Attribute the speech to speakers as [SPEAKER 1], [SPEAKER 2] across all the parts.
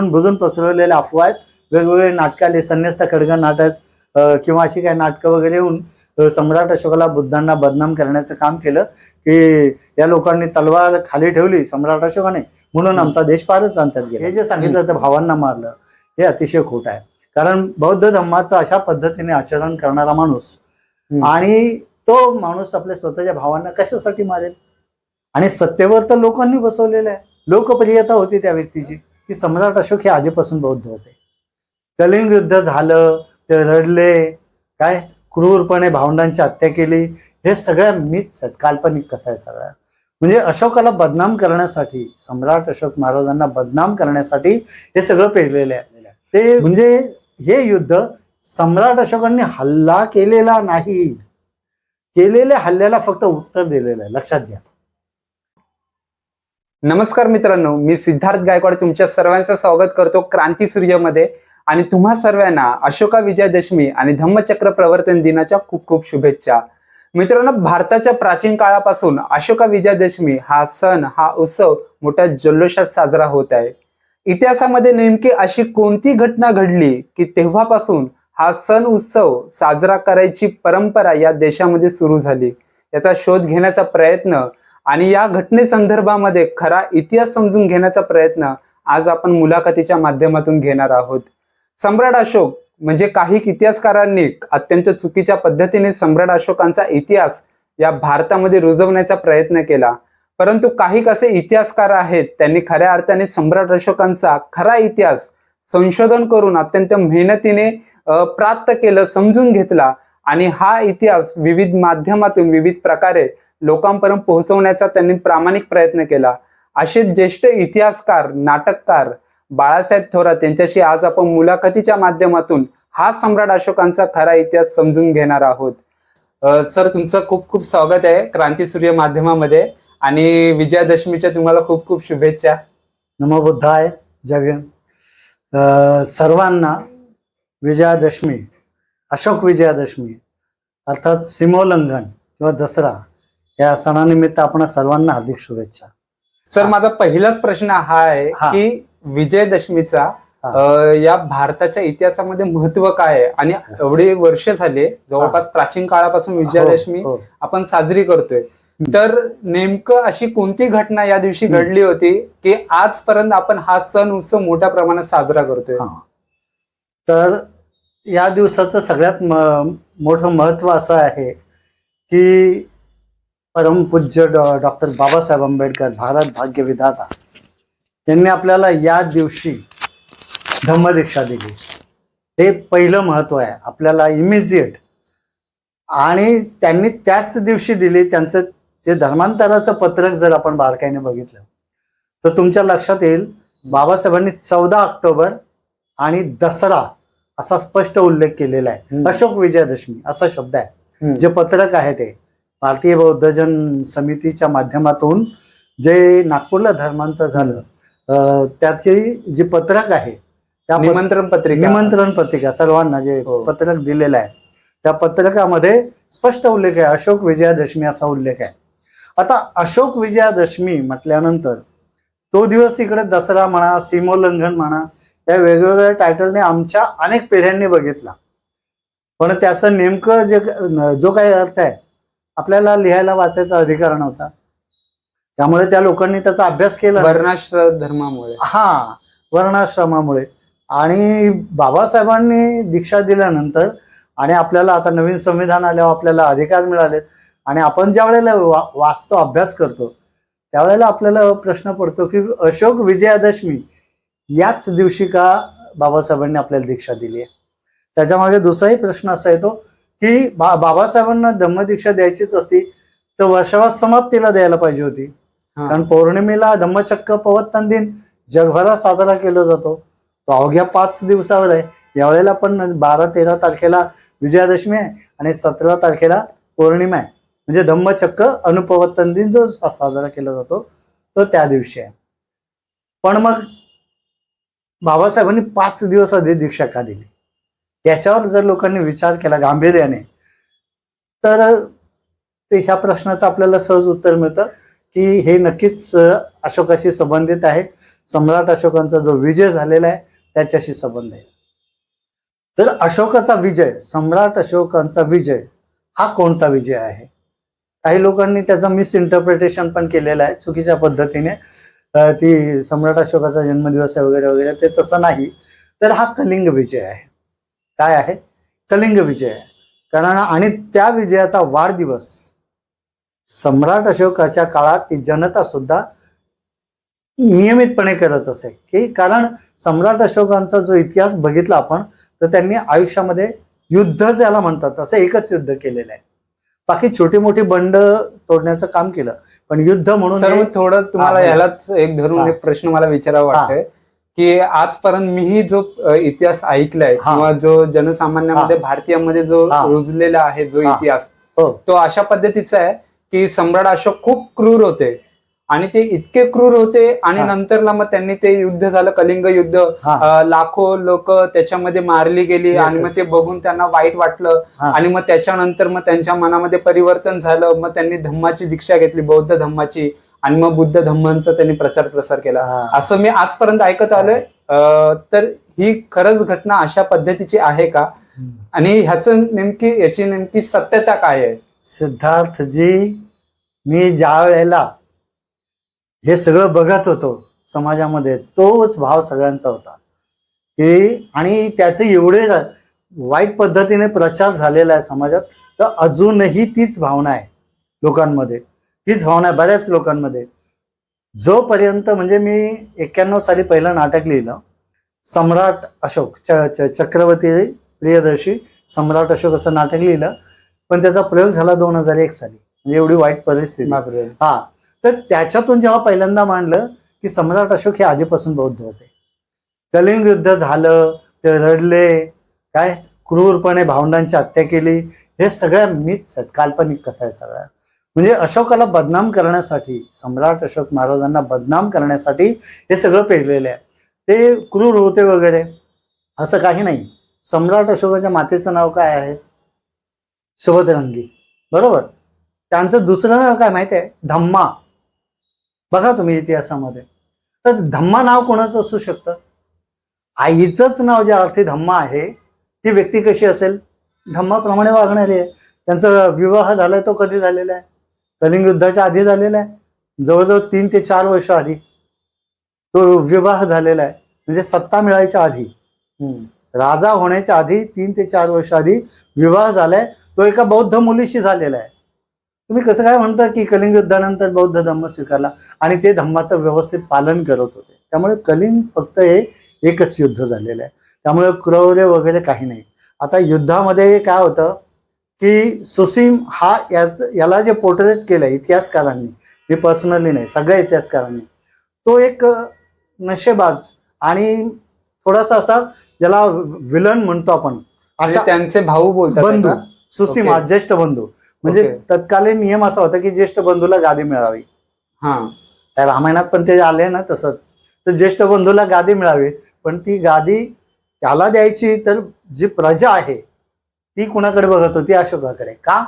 [SPEAKER 1] जाणून बुजून पसरवलेल्या अफवा आहेत. वेगवेगळे नाटकं आले, संन्यस्त खड्ग नाटक किंवा अशी काही नाटकं वगैरे येऊन सम्राट अशोकाला बुद्धांना बदनाम करण्याचं काम केलं की या लोकांनी तलवार खाली ठेवली सम्राट अशोकाने म्हणून आमचा देश पारच अंतात गेला. हे जे सांगितलं तर भावांना मारलं हे अतिशय खोट आहे. कारण बौद्ध धर्माचं अशा पद्धतीने आचरण करणारा माणूस आणि तो माणूस आपल्या स्वतःच्या भावांना कशासाठी मारेल. आणि सत्तेवर तर लोकांनी बसवलेलं आहे. लोकप्रियता होती त्या व्यक्तीची की सम्राट अशोक हे आधीपासून बौद्ध होते. कलिंग युद्ध झालं, ते रडले, काय क्रूरपणे भावंडांची हत्या केली, हे सगळ्या मिथ्स आहेत, काल्पनिक कथा आहे सगळ्या. म्हणजे अशोकाला बदनाम करण्यासाठी, सम्राट अशोक महाराजांना बदनाम करण्यासाठी हे सगळं पेरलेलं आहे. ते म्हणजे हे युद्ध सम्राट अशोकांनी हल्ला केलेला नाही, केलेल्या हल्ल्याला फक्त उत्तर दिलेलं आहे, लक्षात घ्या.
[SPEAKER 2] नमस्कार मित्रांनो, मी सिद्धार्थ गायकवाड तुमच्या सर्वांचं स्वागत करतो क्रांती सूर्यमध्ये. आणि तुम्हा सर्वांना अशोका विजयादशमी आणि धम्मचक्र प्रवर्तन दिनाच्या खूप खूप शुभेच्छा. मित्रांनो, भारताच्या प्राचीन काळापासून अशोका विजयादशमी हा सण, हा उत्सव मोठ्या जल्लोषात साजरा होत आहे. इतिहासामध्ये नेमकी अशी कोणती घटना घडली की तेव्हापासून हा सण उत्सव साजरा करायची परंपरा या देशामध्ये सुरू झाली, याचा शोध घेण्याचा प्रयत्न आणि या घटनेसंदर्भामध्ये खरा इतिहास समजून घेण्याचा प्रयत्न आज आपण मुलाखतीच्या माध्यमातून घेणार आहोत. सम्राट अशोक म्हणजे काही इतिहासकारांनी अत्यंत चुकीच्या पद्धतीने सम्राट अशोकांचा इतिहास या भारतामध्ये रुजवण्याचा प्रयत्न केला, परंतु काही कसे इतिहासकार आहेत त्यांनी खऱ्या अर्थाने सम्राट अशोकांचा खरा इतिहास संशोधन करून अत्यंत मेहनतीने प्राप्त केलं, समजून घेतला आणि हा इतिहास विविध माध्यमातून विविध प्रकारे लोकांपर्यंत पोहोचवण्याचा त्यांनी प्रामाणिक प्रयत्न केला. असे ज्येष्ठ इतिहासकार, नाटककार बाळासाहेब थोरात यांच्याशी आज आपण मुलाखतीच्या माध्यमातून हा सम्राट अशोकांचा खरा इतिहास समजून घेणार आहोत. सर, तुमचं खूप खूप स्वागत आहे क्रांती सूर्य माध्यमामध्ये आणि विजयादशमीच्या तुम्हाला खूप खूप शुभेच्छा.
[SPEAKER 1] नमो बुद्धाय. जय भीम. सर्वांना विजयादशमी, अशोक विजयादशमी अर्थात सीमोल्लंघन किंवा दसरा या सणानिमित्त आपण सर्वांना हार्दिक शुभेच्छा.
[SPEAKER 2] सर, माझा पहिलाच प्रश्न हा आहे की विजयादशमीचा या भारताच्या इतिहासामध्ये महत्व काय आहे आणि एवढे वर्ष झाले, जवळपास प्राचीन काळापासून विजयादशमी आपण साजरी करतोय, तर नेमकं अशी कोणती घटना या दिवशी घडली होती की आजपर्यंत आपण हा सण उत्सव मोठ्या प्रमाणात साजरा करतोय?
[SPEAKER 1] तर या दिवसाचं सगळ्यात मोठं महत्व असं आहे की परमपूज्य डॉक्टर बाबासाहेब आंबेडकर, भारत भाग्य विधाता, त्यांनी आपल्याला या दिवशी धम्मदीक्षा दिली. हे पहिलं महत्व आहे आपल्याला, इमिजिएट. आणि त्यांनी त्याच दिवशी दिली. त्यांचं जे धर्मांतराचं पत्रक जर आपण बारकाईने बघितलं तर तुमच्या लक्षात येईल, बाबासाहेबांनी 14 ऑक्टोबर आणि दसरा असा स्पष्ट उल्लेख केलेला आहे. अशोक विजयादशमी असा शब्द आहे. जे पत्रक आहे ते भारतीय बौद्धजन समितीच्या माध्यमातून जे नागपूरला धर्मांतर झालं त्याची जी पत्रक आहे, त्या निमंत्रण पत्रिका सर्वांना जे पत्रक दिलेलं आहे त्या पत्रकामध्ये स्पष्ट उल्लेख आहे, अशोक विजयादशमी असा उल्लेख आहे. आता अशोक विजयादशमी म्हटल्यानंतर तो दिवस इकडे दसरा म्हणा, सीमोल्लंघन म्हणा, या वेगवेगळ्या टायटलने आमच्या अनेक पिढ्यांनी बघितला, पण त्याचं नेमकं जो काही अर्थ आहे आपल्याला लिहायला वाचायचा अधिकार नव्हता. त्यामुळे त्या लोकांनी त्याचा अभ्यास केला
[SPEAKER 2] वर्णाश्रम धर्मामुळे.
[SPEAKER 1] वर्णाश्रमामुळे. आणि बाबासाहेबांनी दीक्षा दिल्यानंतर आणि आपल्याला आता नवीन संविधान आल्यावर आपल्याला अधिकार मिळालेत आणि आपण ज्या वेळेला वाचतो, अभ्यास करतो, त्यावेळेला आपल्याला प्रश्न पडतो की अशोक विजयादशमी याच दिवशी का बाबासाहेबांनी आपल्याला दीक्षा दिली आहे. त्याच्यामागे दुसराही प्रश्न असा येतो की बाबासाहेबांना धम्मदीक्षा द्यायचीच असती तर वर्षावास समाप्तीला द्यायला पाहिजे होती. कारण पौर्णिमेला धम्मचक्र प्रवर्तन दिन जगभरात साजरा केला जातो, तो अवघ्या 5 दिवसावर आहे. यावेळेला पण 12-13 तारखेला विजयादशमी आहे आणि 17 तारखेला पौर्णिमा आहे. म्हणजे धम्मचक्र अनुप्रवर्तन दिन जो साजरा केला जातो तो त्या दिवशी आहे. पण मग बाबासाहेबांनी 5 दिवस आधी दीक्षा का दिली, याच्यावर जर लोकांनी विचार केला गांभीर्याने तर ह्या प्रश्नाचं आपल्याला सहज उत्तर मिळतं की हे नक्कीच अशोकाशी संबंधित आहे. सम्राट अशोकांचा जो विजय झालेला आहे त्याच्याशी संबंध आहे. तर अशोकाचा विजय, सम्राट अशोकांचा विजय हा कोणता विजय आहे? काही लोकांनी त्याचं मिसइंटरप्रिटेशन पण केलेलं आहे चुकीच्या पद्धतीने. ती सम्राट अशोकाचा जन्मदिवस आहे वगैरे वगैरे, ते तसं नाही. तर हा कलिंग विजय आहे. काय आहे? कलिंग विजय आहे. कारण आणि त्या विजयाचा वाढदिवस सम्राट अशोकाच्या काळात ती जनता सुद्धा नियमितपणे करत असे, की कारण सम्राट अशोकांचा जो इतिहास बघितला आपण, तर त्यांनी आयुष्यामध्ये युद्ध ज्याला म्हणतात असं एकच युद्ध केलेलं आहे. बाकी छोटी मोठी बंड तोडण्याचं काम केलं, पण युद्ध म्हणून
[SPEAKER 2] सर मग थोडं तुम्हाला यालाच एक धरून एक प्रश्न मला विचारावा वाटतंय की आजपर्यंत मीही जो इतिहास ऐकलाय किंवा जो जनसामान्यामध्ये भारतीयांमध्ये जो रुजलेला आहे जो इतिहास, तो अशा पद्धतीचा आहे की सम्राट अशोक खूप क्रूर होते आणि ते इतके क्रूर होते आणि नंतरला मग त्यांनी ते युद्ध झालं, कलिंग युद्ध, लाखो लोक त्याच्यामध्ये मारली गेली आणि मग ते बघून त्यांना वाईट वाटलं आणि मग त्याच्यानंतर मग त्यांच्या मनामध्ये परिवर्तन झालं. मग त्यांनी धम्माची दीक्षा घेतली, बौद्ध धम्माची, आणि मग बुद्ध धम्मांचा त्यांनी प्रचार प्रसार केला, असं मी आजपर्यंत ऐकत आलोय. तर ही खरंच घटना अशा पद्धतीची आहे का आणि याची नेमकी सत्यता काय आहे?
[SPEAKER 1] सिद्धार्थजी, मी ज्या वेळेला हे सगळं बघत होतो समाजामध्ये, तोच भाव सगळ्यांचा होता की, आणि त्याचे एवढे वाईट पद्धतीने प्रचार झालेला आहे समाजात, तर अजूनही तीच भावना आहे लोकांमध्ये, तीच भावना आहे बऱ्याच लोकांमध्ये. जोपर्यंत म्हणजे मी 91 साली पहिलं नाटक लिहिलं, सम्राट अशोक, चक्रवर्ती प्रियदर्शी सम्राट अशोक असं नाटक लिहिलं, पण त्याचा प्रयोग झाला 2001 साली, म्हणजे एवढी वाईट परिस्थिती. तर त्याच्यातून जेव्हा पहिल्यांदा मांडलं की सम्राट अशोक हे आधीपासून बौद्ध होते, कलिंग युद्ध झालं, ते रडले, काय क्रूरपणे भावंडांची हत्या केली, हे सगळ्या मिथ्स आहेत, काल्पनिक कथा आहेत सगळ्या. म्हणजे अशोकाला बदनाम करण्यासाठी, सम्राट अशोक महाराजांना बदनाम करण्यासाठी हे सगळं पेरलेलं आहे. ते क्रूर होते वगैरे असं काही नाही. सम्राट अशोकाच्या मातेचं नाव काय आहे? सुभद्रांगी, बरोबर. त्यांचं दुसरं नाव काय माहिती आहे? धम्मा. बघा तुम्ही इतिहासामध्ये, तर धम्मा नाव कोणाचं असू शकतं? आईचंच नाव ज्या अर्थी धम्मा आहे, ती व्यक्ती कशी असेल? धम्माप्रमाणे वागणारी आहे. त्यांचा विवाह झालाय, तो कधी झालेला आहे? कलिंग युद्धाच्या आधी झालेला आहे, जवळजवळ 3 ते 4 वर्ष आधी तो विवाह झालेला आहे. म्हणजे सत्ता मिळायच्या आधी, राजा होण्याच्या आधी 3 ते 4 वर्ष आधी विवाह झालाय. तो एका बौद्ध मुलीशी झालेला आहे. तुम्ही कसं काय म्हणता की कलिंग युद्धानंतर बौद्ध धम्म स्वीकारला आणि ते धम्माचं व्यवस्थित पालन करत होते? त्यामुळे कलिंग फक्त हे एकच युद्ध झालेलं आहे, त्यामुळे क्रौर्य वगैरे काही नाही. आता युद्धामध्ये काय होतं की सुसीम हा याला जे पोर्ट्रेट केलंय इतिहासकारांनी, मी पर्सनली नाही, सगळ्या इतिहासकारांनी, तो एक नशेबाज आणि थोडासा असा, ज्याला विलन म्हणतो आपण,
[SPEAKER 2] अशा त्यांचे भाऊ बोलतात,
[SPEAKER 1] बंधू, सुसीम हा ज्येष्ठ बंधू. म्हणजे तत्कालीन नियम असा होता की ज्येष्ठ बंधूला गादी मिळावी. त्या रामायणात पण ते आले ना तसंच, तर ज्येष्ठ बंधूला गादी मिळावी, पण ती गादी त्याला द्यायची तर जी प्रजा आहे ती कुणाकडे बघत होती? अशोकाकडे. का?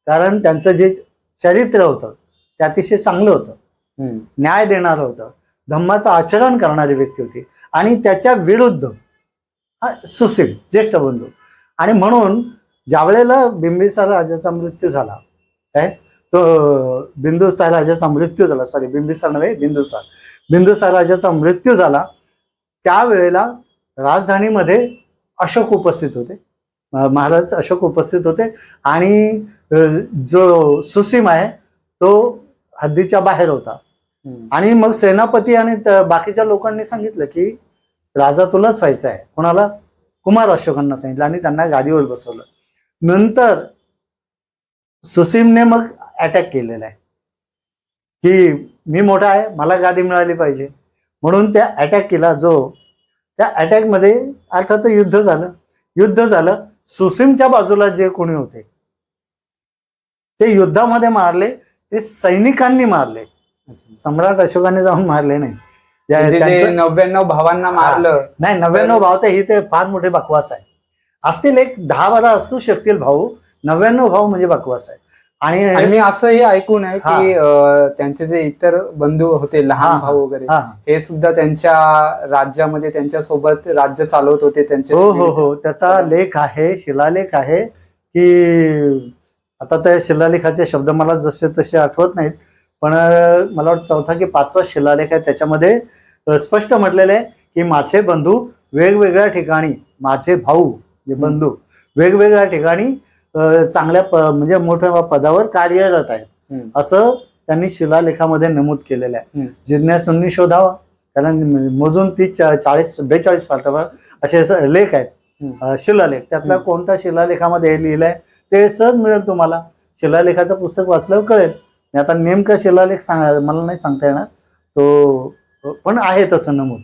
[SPEAKER 1] कारण त्यांचं जे चरित्र होतं ते अतिशय चांगलं होतं, न्याय देणारं होतं, धम्माचं आचरण करणारी व्यक्ती होती, आणि त्याच्या विरुद्ध हा सुसीम ज्येष्ठ बंधू. आणि म्हणून ज्या वेळेला बिंबिसार राजाचा मृत्यू झाला, काय तो बिंदुसार राजाचा मृत्यू झाला, सॉरी बिंबिसार नव्हे, बिंदुसार राजाचा मृत्यू झाला, त्यावेळेला राजधानीमध्ये अशोक उपस्थित होते, महाराज अशोक उपस्थित होते, आणि जो सुसीम आहे तो हद्दीच्या बाहेर होता. आणि मग सेनापती आणि बाकीच्या लोकांनी सांगितलं की राजा तुलाच व्हायचा आहे. कोणाला? कुमार अशोकांना सांगितलं आणि त्यांना गादीवर बसवलं. नंतर सुसीमने मग अटॅक केलेला आहे की मी मोठा आहे, मला गादी मिळाली पाहिजे, म्हणून त्या अटॅक केला. जो त्या अटॅकमध्ये अर्थात युद्ध झालं. सुसीमच्या बाजूला जे कोणी होते ते युद्धामध्ये मारले, ते सैनिकांनी मारले, सम्राट अशोकाने जाऊन मारले नाही.
[SPEAKER 2] 99 भावांना मारलं
[SPEAKER 1] नाही, 99 भाव तर ही ते फार मोठे बकवास आहे. असतील एक 10-12 असू शकतील भाऊ, 99 भाव म्हणजे बकवास आहे.
[SPEAKER 2] आणि मी असंही ऐकून आहे की त्यांचे जे इतर बंधू होते, लहान भाऊ वगैरे, हे सुद्धा त्यांच्या राज्यामध्ये त्यांच्या सोबत राज्य चालवत होते त्यांचे.
[SPEAKER 1] हो, त्याचा लेख आहे, शिलालेख आहे की आता त्या शिलालेखाचे शब्द मला जसे तसे आठवत नाहीत, पण मला वाटतं चौथा की पाचवा शिलालेख आहे, त्याच्यामध्ये स्पष्ट म्हटलेलं आहे की माझे बंधू वेगवेगळ्या ठिकाणी, माझे भाऊ जे बंधू वेगवेगळ्या ठिकाणी चांगल्या म्हणजे मोठ्या पदावर कार्यरत आहेत, असं त्यांनी शिलालेखामध्ये नमूद केलेलं आहे. जिज्ञासूंनी शोधावा, कारण मोजून 40-42 पातावर असे लेख आहेत, शिलालेख. त्यातला कोणत्या शिलालेखामध्ये हे लिहिलंय ते सहज मिळेल तुम्हाला, शिलालेखाचं पुस्तक वाचल्यावर कळेल. आता नेमका शिलालेख मला नाही सांगता येणार, तो पण आहे तसं नमूद.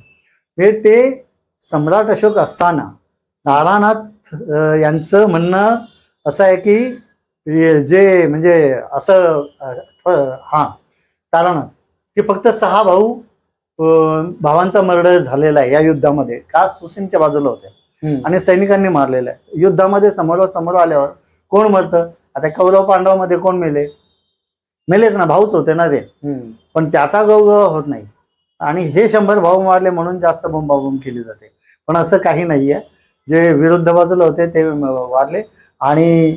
[SPEAKER 1] ते सम्राट अशोक असताना तारानाथ यांचं म्हणणं असं आहे की जे म्हणजे असं तारानाथ की फक्त 6 भावांचा मर्डर झालेला आहे या युद्धामध्ये, का सुसिंगच्या बाजूला होते आणि सैनिकांनी मारलेलं आहे. युद्धामध्ये समोर आल्यावर कोण मरतं? आता कौरव पांडव मध्ये कोण मेलेच ना, भाऊच होते ना ते, पण त्याचा गौरव होत नाही. आणि हे 100 भाऊ मारले म्हणून जास्त बोंबाबोंब केली जाते, पण असं काही नाहीये. जे विरुद्ध बाजूला होते ते वारले आणि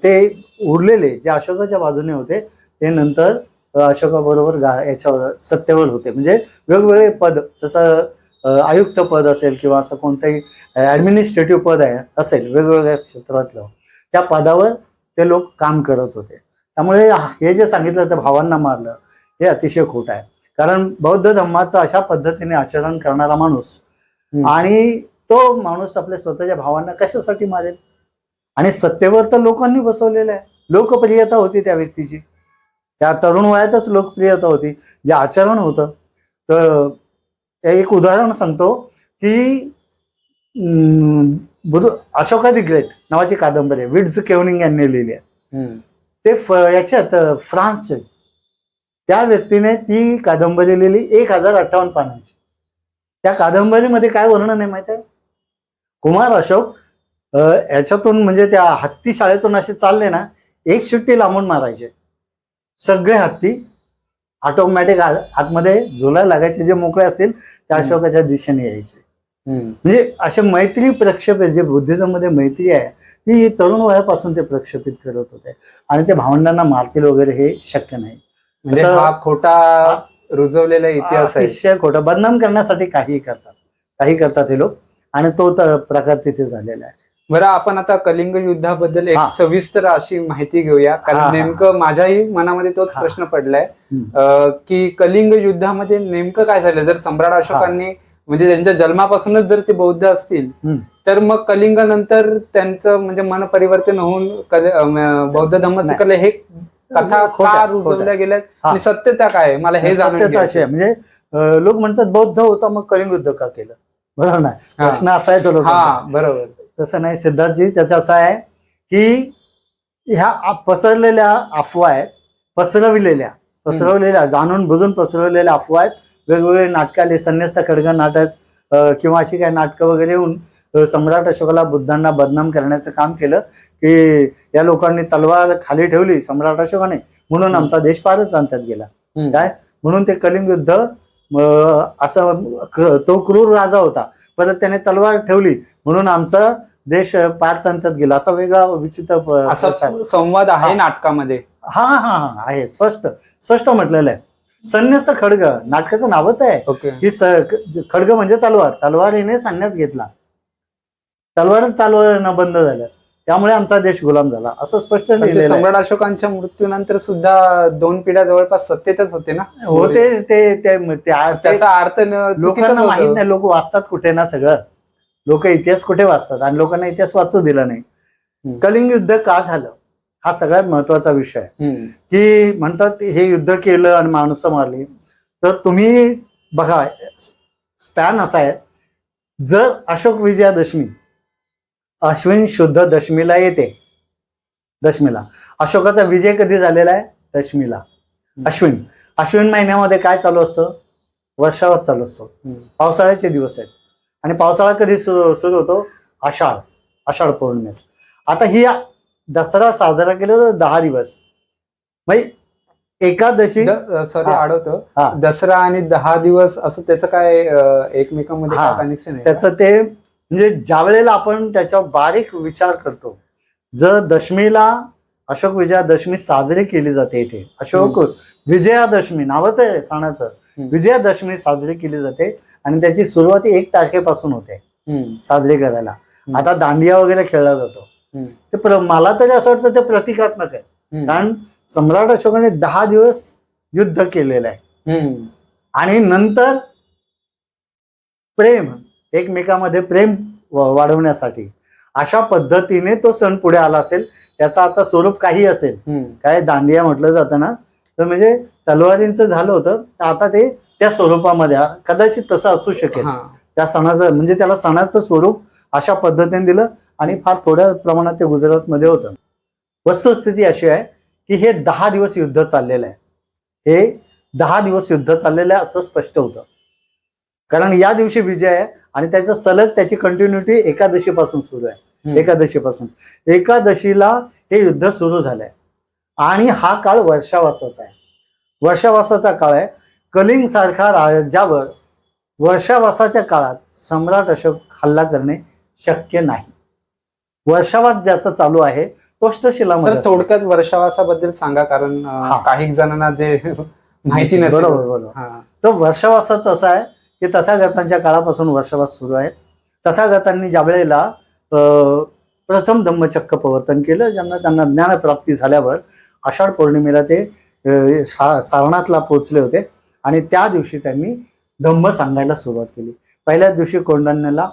[SPEAKER 1] ते उरलेले जे अशोकाच्या बाजूने होते ते नंतर अशोकाबरोबर याच्यावर सत्तेवर होते. म्हणजे वेगवेगळे पद, जसं आयुक्त पद असेल किंवा असं कोणतंही ऍडमिनिस्ट्रेटिव्ह पद असेल वेगवेगळ्या क्षेत्रातलं, त्या पदावर ते लोक काम करत होते. त्यामुळे हे जे सांगितलं तर भावांना मारलं हे अतिशय खोटं आहे. कारण बौद्ध धम्माचं अशा पद्धतीने आचरण करणारा माणूस, आणि तो माणूस आपल्या स्वतःच्या भावांना कशासाठी मारेल? आणि सत्तेवर तर लोकांनी बसवलेलं आहे, लोकप्रियता होती त्या व्यक्तीची, त्या तरुण वयातच लोकप्रियता होती, जे आचरण होतं. तर एक उदाहरण सांगतो की अशोका दी ग्रेट नावाची कादंबरी आहे, विट्झ केवनिंग यांनी लिहिली आहे. ते याच्यात फ्रान्सचे, त्या व्यक्तीने ती कादंबरी लिहिली 1058 पानांची. त्या कादंबरीमध्ये काय वर्णन आहे माहिती आहे? कुमार अशोक याच्यातून म्हणजे त्या हत्ती शाळेतून असे चालले ना, एक शिट्टी लांबून मारायचे, सगळे हत्ती ऑटोमॅटिक आतमध्ये झुलायला लागायचे, जे मोकळे असतील त्या अशोकाच्या दिशेने यायचे. म्हणजे असे मैत्री प्रक्षेपित, जे बुद्धिझम मध्ये मैत्री आहे ती तरुण वयापासून ते प्रक्षेपित करत होते, आणि ते भावंडांना मारतील वगैरे हे शक्य नाही.
[SPEAKER 2] म्हणजे हा खोटा रुजवलेला इतिहास आहे,
[SPEAKER 1] अतिशय खोटा, बदनाम करण्यासाठी काही करतात हे लोक, आणि तो प्रकार तिथे झालेला आहे.
[SPEAKER 2] बरं, आपण आता कलिंग युद्धाबद्दल एक सविस्तर अशी माहिती घेऊया, कारण नेमकं माझ्याही मनामध्ये तोच प्रश्न पडलाय की कलिंग युद्धामध्ये नेमकं काय झालं. जर सम्राट अशोकांनी म्हणजे त्यांच्या जन्मापासूनच जर ते बौद्ध असतील, तर मग कलिंग नंतर त्यांचं म्हणजे मन परिवर्तन होऊन बौद्ध धम्म स्वीकारले, हे कथा का रुजवल्या गेल्यात आणि सत्यता काय आहे मला हे जाणून घ्यायचं.
[SPEAKER 1] म्हणजे लोक म्हणतात बौद्ध होता मग कलिंग युद्ध का केलं, बरोबर ना, प्रश्न असा आहे तो लोक.
[SPEAKER 2] बरोबर, तसं
[SPEAKER 1] नाही सिद्धार्थजी, त्याचं असं आहे की ह्या पसरलेल्या अफवा आहेत, पसरवलेल्या जाणून बुजून पसरवलेल्या अफवा आहेत. वेगवेगळे नाटक आले, संन्यस्त खड्ग नाटक किंवा अशी काही नाटकं वगैरे येऊन सम्राट अशोकाला बुद्धांना बदनाम करण्याचं काम केलं की या लोकांनी तलवार खाली ठेवली सम्राट अशोकाने म्हणून आमचा देश पारच अंतात गेला. काय म्हणून ते कलिंग युद्ध असं, तो क्रूर राजा होता, परत त्याने तलवार ठेवली म्हणून आमचा देश पारतंत्र्यात गेला, असा वेगळा विचित्र
[SPEAKER 2] असा संवाद आहे नाटकामध्ये.
[SPEAKER 1] आहे, स्पष्ट म्हटलेलं आहे. संन्यस्त खड्ग नाटकाचं नावच आहे की खड्ग म्हणजे तलवारीने संन्यास घेतला, तलवारच चालवणं बंद झालं, त्यामुळे आमचा देश गुलाम झाला, असं स्पष्ट लिहिलेलं.
[SPEAKER 2] सम्राट अशोकांच्या मृत्यूनंतर सुद्धा 2 पिढ्या जवळपास सत्तेतच होते ना.
[SPEAKER 1] होते,
[SPEAKER 2] त्याचा अर्थ
[SPEAKER 1] लोकांना माहित नाही, लोक वाचतात कुठे ना, सगळं लोक इतिहास कुठे वाचतात, आणि लोकांना इतिहास वाचू दिला नाही. कलिंग युद्ध का झालं हा सगळ्यात महत्वाचा विषय आहे. की म्हणतात हे युद्ध केलं आणि माणसं मारली, तर तुम्ही बघा स्पॅन असा आहे, जर अशोक विजयादशमी अश्विन शुद्ध दशमीला येते, दशमीला अशोकाचा विजय कधी झालेला आहे? दशमीला. अश्विन महिन्यामध्ये काय चालू असतं? वर्षावत चालू असतो, पावसाळ्याचे दिवस आहेत, आणि पावसाळा कधी सुरू होतो? आषाढ पौर्णिमेस. आता ही दसरा साजरा केला तर 10 दिवस, म्हणजे एकादशी
[SPEAKER 2] सॉरी
[SPEAKER 1] हा.
[SPEAKER 2] आठवतं
[SPEAKER 1] हा.
[SPEAKER 2] दसरा आणि 10 दिवस असं त्याचं काय एकमेकांमध्ये
[SPEAKER 1] हा.
[SPEAKER 2] काय कनेक्शन आहे का?
[SPEAKER 1] त्याचं ते म्हणजे ज्या वेळेला आपण त्याच्यावर बारीक विचार करतो, जर दशमीला अशोक विजयादशमी साजरी केली जाते इथे, अशोक विजयादशमी नावच आहे सणाचं, विजयादशमी साजरी केली जाते आणि त्याची सुरुवात 1 तारखेपासून होते साजरी करायला. आता दांडिया वगैरे खेळला जातो. ते मला तरी असं वाटतं ते प्रतिकात्मक आहे, कारण सम्राट अशोकाने 10 दिवस युद्ध केलेलं आहे आणि नंतर प्रेम, एकमेकांमध्ये प्रेम वाढवण्यासाठी अशा पद्धतीने तो सण पुढे आला असेल. त्याचा आता स्वरूप काही असेल, काय दांडिया म्हटलं जातं ना, तर म्हणजे तलवारींचं झालं होतं, तर आता ते त्या स्वरूपामध्ये कदाचित तसं असू शकेल. त्या सणाचं म्हणजे त्याला सणाचं स्वरूप अशा पद्धतीने दिलं आणि फार थोड्या प्रमाणात ते गुजरातमध्ये होतं. वस्तुस्थिती अशी आहे की हे 10 दिवस युद्ध चाललेलं आहे. हे 10 दिवस युद्ध चाललेलं आहे असं स्पष्ट होतं, कारण या दिवशी विजय आहे आणि त्याचं सलग त्याची कंटिन्युटी एकादशीपासून सुरू आहे. एकादशीला हे युद्ध सुरू झालंय आणि हा काळ वर्षावासाचा आहे. वर्षावासाचा काळ आहे. कलिंग सारखा राज्यावर वर्षावासाच्या काळात सम्राट अशोक हल्ला करणे शक्य नाही. वर्षावास ज्याचा चालू आहे तो अष्टशिलामध्ये.
[SPEAKER 2] थोडक्यात वर्षावासाबद्दल सांगा, कारण काही जणांना जे माहिती नसेल.
[SPEAKER 1] बरोबर. तर वर्षावासाचं असं आहे की तथागतांच्या काळापासून वर्षावास सुरू आहे. तथागतांनी ज्या वेळेला प्रथम धम्मचक्र प्रवर्तन केलं, ज्यांना त्यांना ज्ञानप्राप्ती झाल्यावर आषाढ पौर्णिमेला ते सारनाथला पोहोचले होते आणि त्या दिवशी त्यांनी धम्म सांगायला सुरुवात केली. पहिल्याच दिवशी कौंडण्याला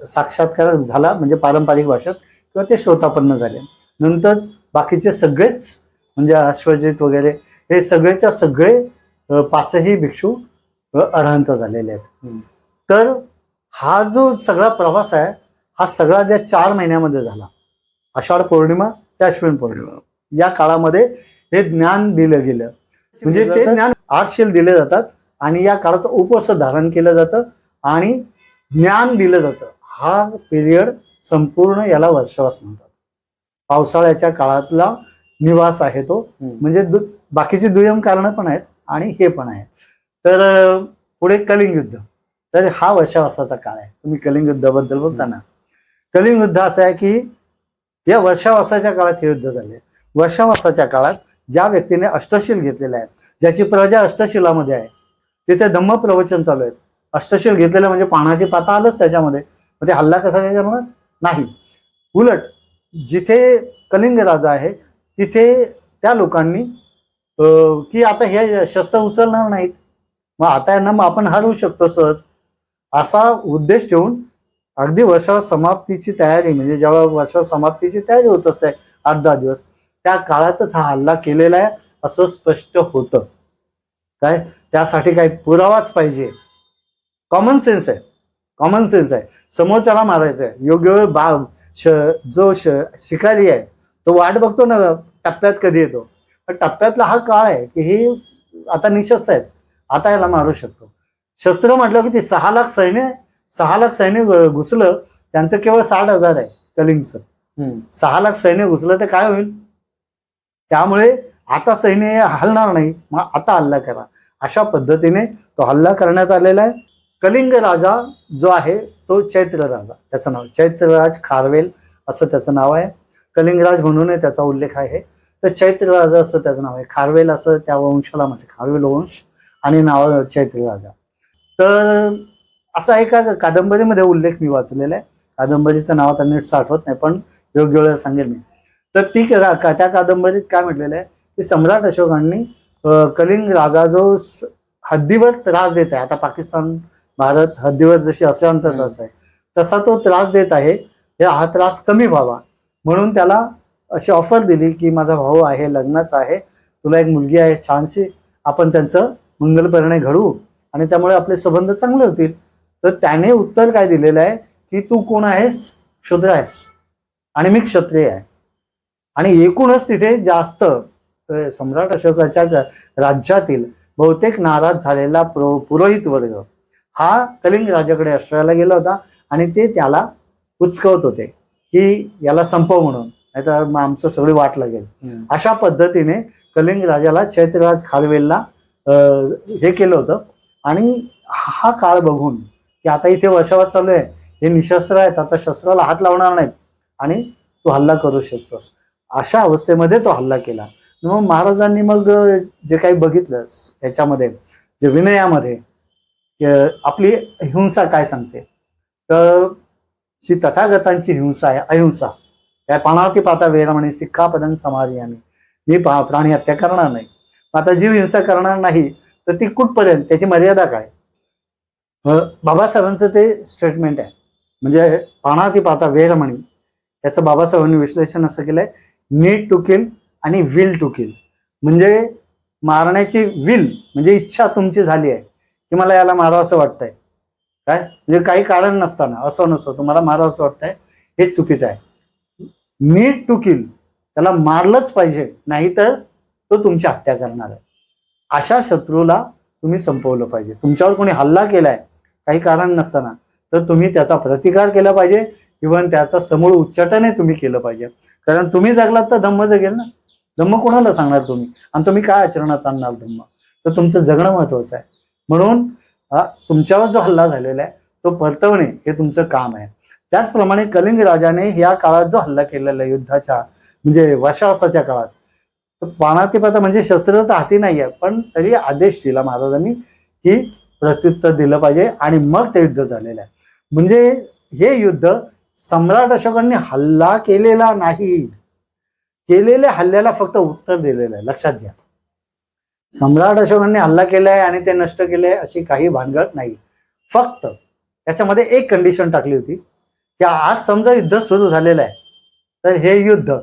[SPEAKER 1] साक्षात्कार झाला, म्हणजे पारंपरिक भाषेत, किंवा ते श्रोतापन्न झाले. नंतर बाकीचे सगळेच म्हणजे अश्वजित वगैरे हे सगळेच्या सगळे 5ही भिक्षू अरहंत झालेले आहेत. तर हा जो सगळा प्रवास आहे हा सगळा त्या 4 महिन्यामध्ये झाला. आषाढ पौर्णिमा ते अश्विन पौर्णिमा या काळामध्ये हे ज्ञान दिलं गेलं. म्हणजे ते ज्ञान 8 शील दिले जातात आणि या काळात उपवास धारण केलं जातं आणि ज्ञान दिलं जातं. हा पिरियड संपूर्ण याला वर्षावास म्हणतात. पावसाळ्याच्या काळातला निवास आहे तो. म्हणजे बाकीची दुय्यम कारणं पण आहेत आणि हे पण आहे. तर पुढे कलिंग युद्ध, तर हा वर्षावासाचा काळ आहे. तुम्ही कलिंग युद्धाबद्दल बोलताना, कलिंग युद्ध असं आहे की या वर्षावासाच्या काळात हे युद्ध झाले. वर्षावासाच्या काळात ज्या व्यक्तीने अष्टशील घेतलेले आहे, ज्याची प्रजा अष्टशिलामध्ये आहे, तिथे धम्म प्रवचन चालू आहेत. अष्टशील घेतलेलं म्हणजे पाण्याची पाता आलंच त्याच्यामध्ये, मग ते हल्ला कसा काय करणार नाही. उलट जिथे कलिंग राजा आहे तिथे त्या लोकांनी की आता हे शस्त्र उचलणार नाहीत, मग आता यांना मग आपण हरवू शकतो सहज, असा उद्देश ठेवून अगदी वर्षावास समाप्तीची तयारी, म्हणजे जेव्हा वर्षावास समाप्तीची तयारी होत असते 8-10 दिवस, त्या काळातच हा हल्ला केलेला आहे असं स्पष्ट होतं. काय त्यासाठी काही पुरावाच पाहिजे. कॉमन सेन्स आहे. समोरच्याला मारायचं आहे. योग्य वेळ जो शिकारी आहे तो वाट बघतो ना टप्प्यात कधी येतो. पण टप्प्यातला हा काळ आहे की हे आता निशस्त्र आहेत, आता याला मारू शकतो. शस्त्र म्हटलं की ते 6 लाख सैन्य घुसलं. त्यांचं केवळ 60,000 आहे कलिंगचं. 6 लाख सैन्य घुसलं तर काय होईल. त्यामुळे आता सैन्य हलणार नाही, मग आता हल्ला करा, अशा पद्धतीने तो हल्ला करण्यात आलेला आहे. कलिंग राजा जो आहे तो चैत्र राजा, त्याचं नाव चैत्रराज खारवेल असं त्याचं नाव आहे. कलिंगराज म्हणून त्याचा उल्लेख आहे. तर चैत्र राजा असं त्याचं नाव आहे. खारवेल असं त्या वंशाला म्हणते, खारवेल वंश, आणि नाव चैत्र राजा. तर असा एका कादंबरीमध्ये उल्लेख मी वाचलेला आहे. कादंबरीचं नाव आता नीट आठवत नाही, पण योग्य वेळेला सांगेल मी. तर त्या कादंबरीत काय म्हटलेलं आहे की सम्राट अशोकांनी कलिंग राजा जो हद्दीवर त्रास देत आहे, आता पाकिस्तान भारत हद्दीवर जशी अशांतता आहे तसा तो त्रास देत आहे, हा त्रास कमी व्हावा म्हणून त्याला अशी ऑफर दिली की माझा भाऊ आहे, लग्नाचा आहे, तुला एक मुलगी आहे छानशी, आपण त्यांचं मंगलपरिणय घडवू आणि त्यामुळे आपले संबंध चांगले होतील. तर त्याने उत्तर काय दिलेलं आहे की तू कोण आहेस, शूद्र आहेस आणि मी क्षत्रिय आहे. आणि एकूणच तिथे जास्त सम्राट अशोकाच्या राज्यातील बहुतेक नाराज झालेला पुरोहित वर्ग हा कलिंग राजाकडे आश्रयाला गेला होता आणि ते त्याला उचकवत होते की याला संपव म्हणून, नाहीतर मग आमचं सगळी वाट लागेल.
[SPEAKER 2] हम्म.
[SPEAKER 1] अशा पद्धतीने कलिंग राजाला चैत्रराज खालवेलला हे केलं होतं. आणि हा काळ बघून की आता इथे वशावत चालू आहे, हे निशस्त्र आहेत, आता शस्त्राला हात लावणार नाहीत आणि तू हल्ला करू शकतोस, अशा अवस्थेमध्ये तो हल्ला केला. मग महाराजांनी मग जे काही बघितलं याच्यामध्ये, जे विनयामध्ये आपली हिंसा काय सांगते, तर जी तथागतांची हिंसा आहे, अहिंसा, काय पाणाती पाता वेरमणी सिक्खापदं समाधियामी, मी प्राणी हत्या करणार नाही. आता जीव हिंसा करणार नाही तर ती कुठपर्यंत, त्याची मर्यादा काय? बाबासाहेबांचं ते स्टेटमेंट आहे. म्हणजे पाणाती पाता वेरमणी याचं बाबासाहेबांनी विश्लेषण असं केलंय, नीड टू किल आणि विल टू किल. म्हणजे मारण्याची विल म्हणजे इच्छा तुमची झाली आहे की मला याला मारावं असं वाटतंय, काय म्हणजे काही कारण नसताना असं नसतं तुम्हाला मारावं असं वाटतंय, हे चुकीचं आहे. नीड टू किल, त्याला मारलंच पाहिजे, नाहीतर तो तुमची हत्या करणार आहे. अशा शत्रूला तुम्ही संपवलं पाहिजे. तुमच्यावर कोणी हल्ला केलाय काही कारण नसताना तर तुम्ही त्याचा प्रतिकार केला पाहिजे, इव्हन त्याचा समूळ उच्चाटनही तुम्ही केलं पाहिजे. कारण तुम्ही जगलात तर धम्म जगेल ना. धम्म कोणाला सांगणार तुम्ही, आणि तुम्ही काय आचरणात आणणार धम्म? तर तुमचं जगणं महत्वाचं आहे. म्हणून तुमच्यावर जो हल्ला झालेला आहे तो परतवणे हे तुमचं काम आहे. त्याचप्रमाणे कलिंग राजाने या काळात जो हल्ला केलेला आहे युद्धाच्या, म्हणजे वशावसाच्या काळात, तर पाणातिपाता म्हणजे शस्त्र तर हाती नाही आहे, पण तरी आदेश दिला महाराजांनी की प्रत्युत्तर दिलं पाहिजे, आणि मग ते युद्ध झालेलं आहे. म्हणजे हे युद्ध सम्राट अशोकांनी हल्ला केलेला नाही, केलेल्या हल्ल्याला फक्त उत्तर दिलेलं आहे. लक्षात घ्या, सम्राट अशोकांनी हल्ला केलाय आणि ते नष्ट केलंय अशी काही भानगड नाही. फक्त त्याच्यामध्ये एक कंडिशन टाकली होती की आज समजा युद्ध सुरू झालेलं आहे तर हे युद्ध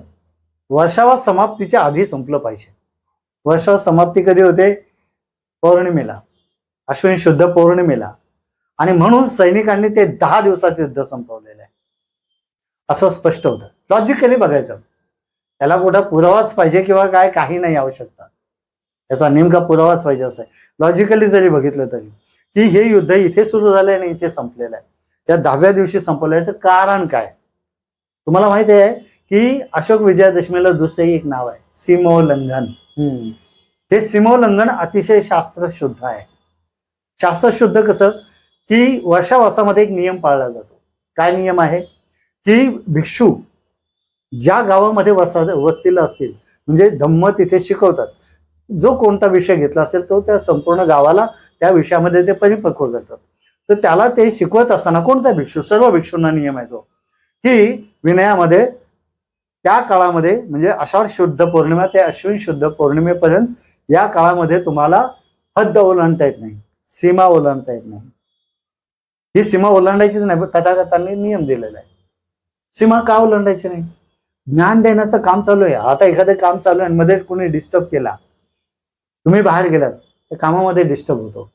[SPEAKER 1] वर्षावा समाप्तीच्या आधी संपलं पाहिजे. वर्षावा समाप्ती कधी होते? पौर्णिमेला, अश्विन शुद्ध पौर्णिमेला. आणि म्हणून सैनिकांनी ते 10 दिवसात युद्ध संपवलेलं आहे असं स्पष्ट होतं. लॉजिकली बघायचं, त्याला कुठं पुरावाच पाहिजे किंवा काय, काही नाही आवश्यकता, याचा नेमका पुरावाच पाहिजे असं आहे. लॉजिकली जरी बघितलं तरी की हे युद्ध इथे सुरू झालंय आणि इथे संपलेलं आहे, त्या 10व्या दिवशी संपवल्याचं कारण काय? तुम्हाला माहिती आहे की अशोक विजयादशमीला दुसरं एक नाव आहे, सीमोल्लंघन. हे सीमोल्लंघन अतिशय शास्त्रशुद्ध आहे. शास्त्रशुद्ध कसं की वर्षावासामध्ये एक नियम पाळला जातो. काय नियम आहे की भिक्षू ज्या गावामध्ये वस्तीला असतील, म्हणजे धम्म तिथे शिकवतात, जो कोणता विषय घेतला असेल तो त्या संपूर्ण गावाला त्या विषयामध्ये ते परिपक्व करतात. तर त्याला ते शिकवत असताना कोणता भिक्षू, सर्व भिक्षूंना नियम आहे तो की विनयामध्ये त्या काळामध्ये, म्हणजे आषाढ शुद्ध पौर्णिमा ते अश्विन शुद्ध पौर्णिमेपर्यंत या काळामध्ये तुम्हाला हद्द ओलांडता येत नाही, सीमा ओलांडता येत नाही. ही सीमा ओलांडायचीच नाही, तथागतांनी नियम दिलेला आहे. सीमा का ओलांडायची नाही? ज्ञान देण्याचं काम चालू आहे. आता एखादं काम चालू आहे आणि मध्ये कोणी डिस्टर्ब केला, तुम्ही बाहेर गेलात, त्या कामामध्ये डिस्टर्ब होतो.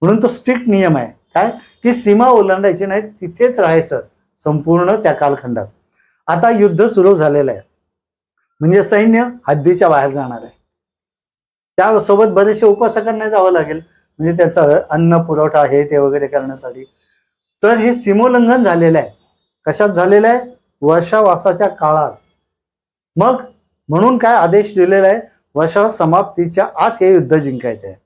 [SPEAKER 1] म्हणून तो स्ट्रिक्ट नियम आहे काय की सीमा ओलांडायची नाही, तिथेच राहायचं संपूर्ण त्या कालखंडात. आता युद्ध सुरू झालेलं आहे, म्हणजे सैन्य हद्दीच्या बाहेर जाणार आहे. त्यासोबत बरेचसे उपासकांना जावं लागेल, म्हणजे त्याचा अन्न पुरवठा हे ते वगैरे करण्यासाठी. तर हे सीमोल्लंघन झालेलं आहे. कशात झालेलं आहे? वर्षावासाच्या काळात. मग म्हणून काय आदेश दिलेला आहे, वर्षा समाप्तीच्या आत हे युद्ध जिंकायचं आहे,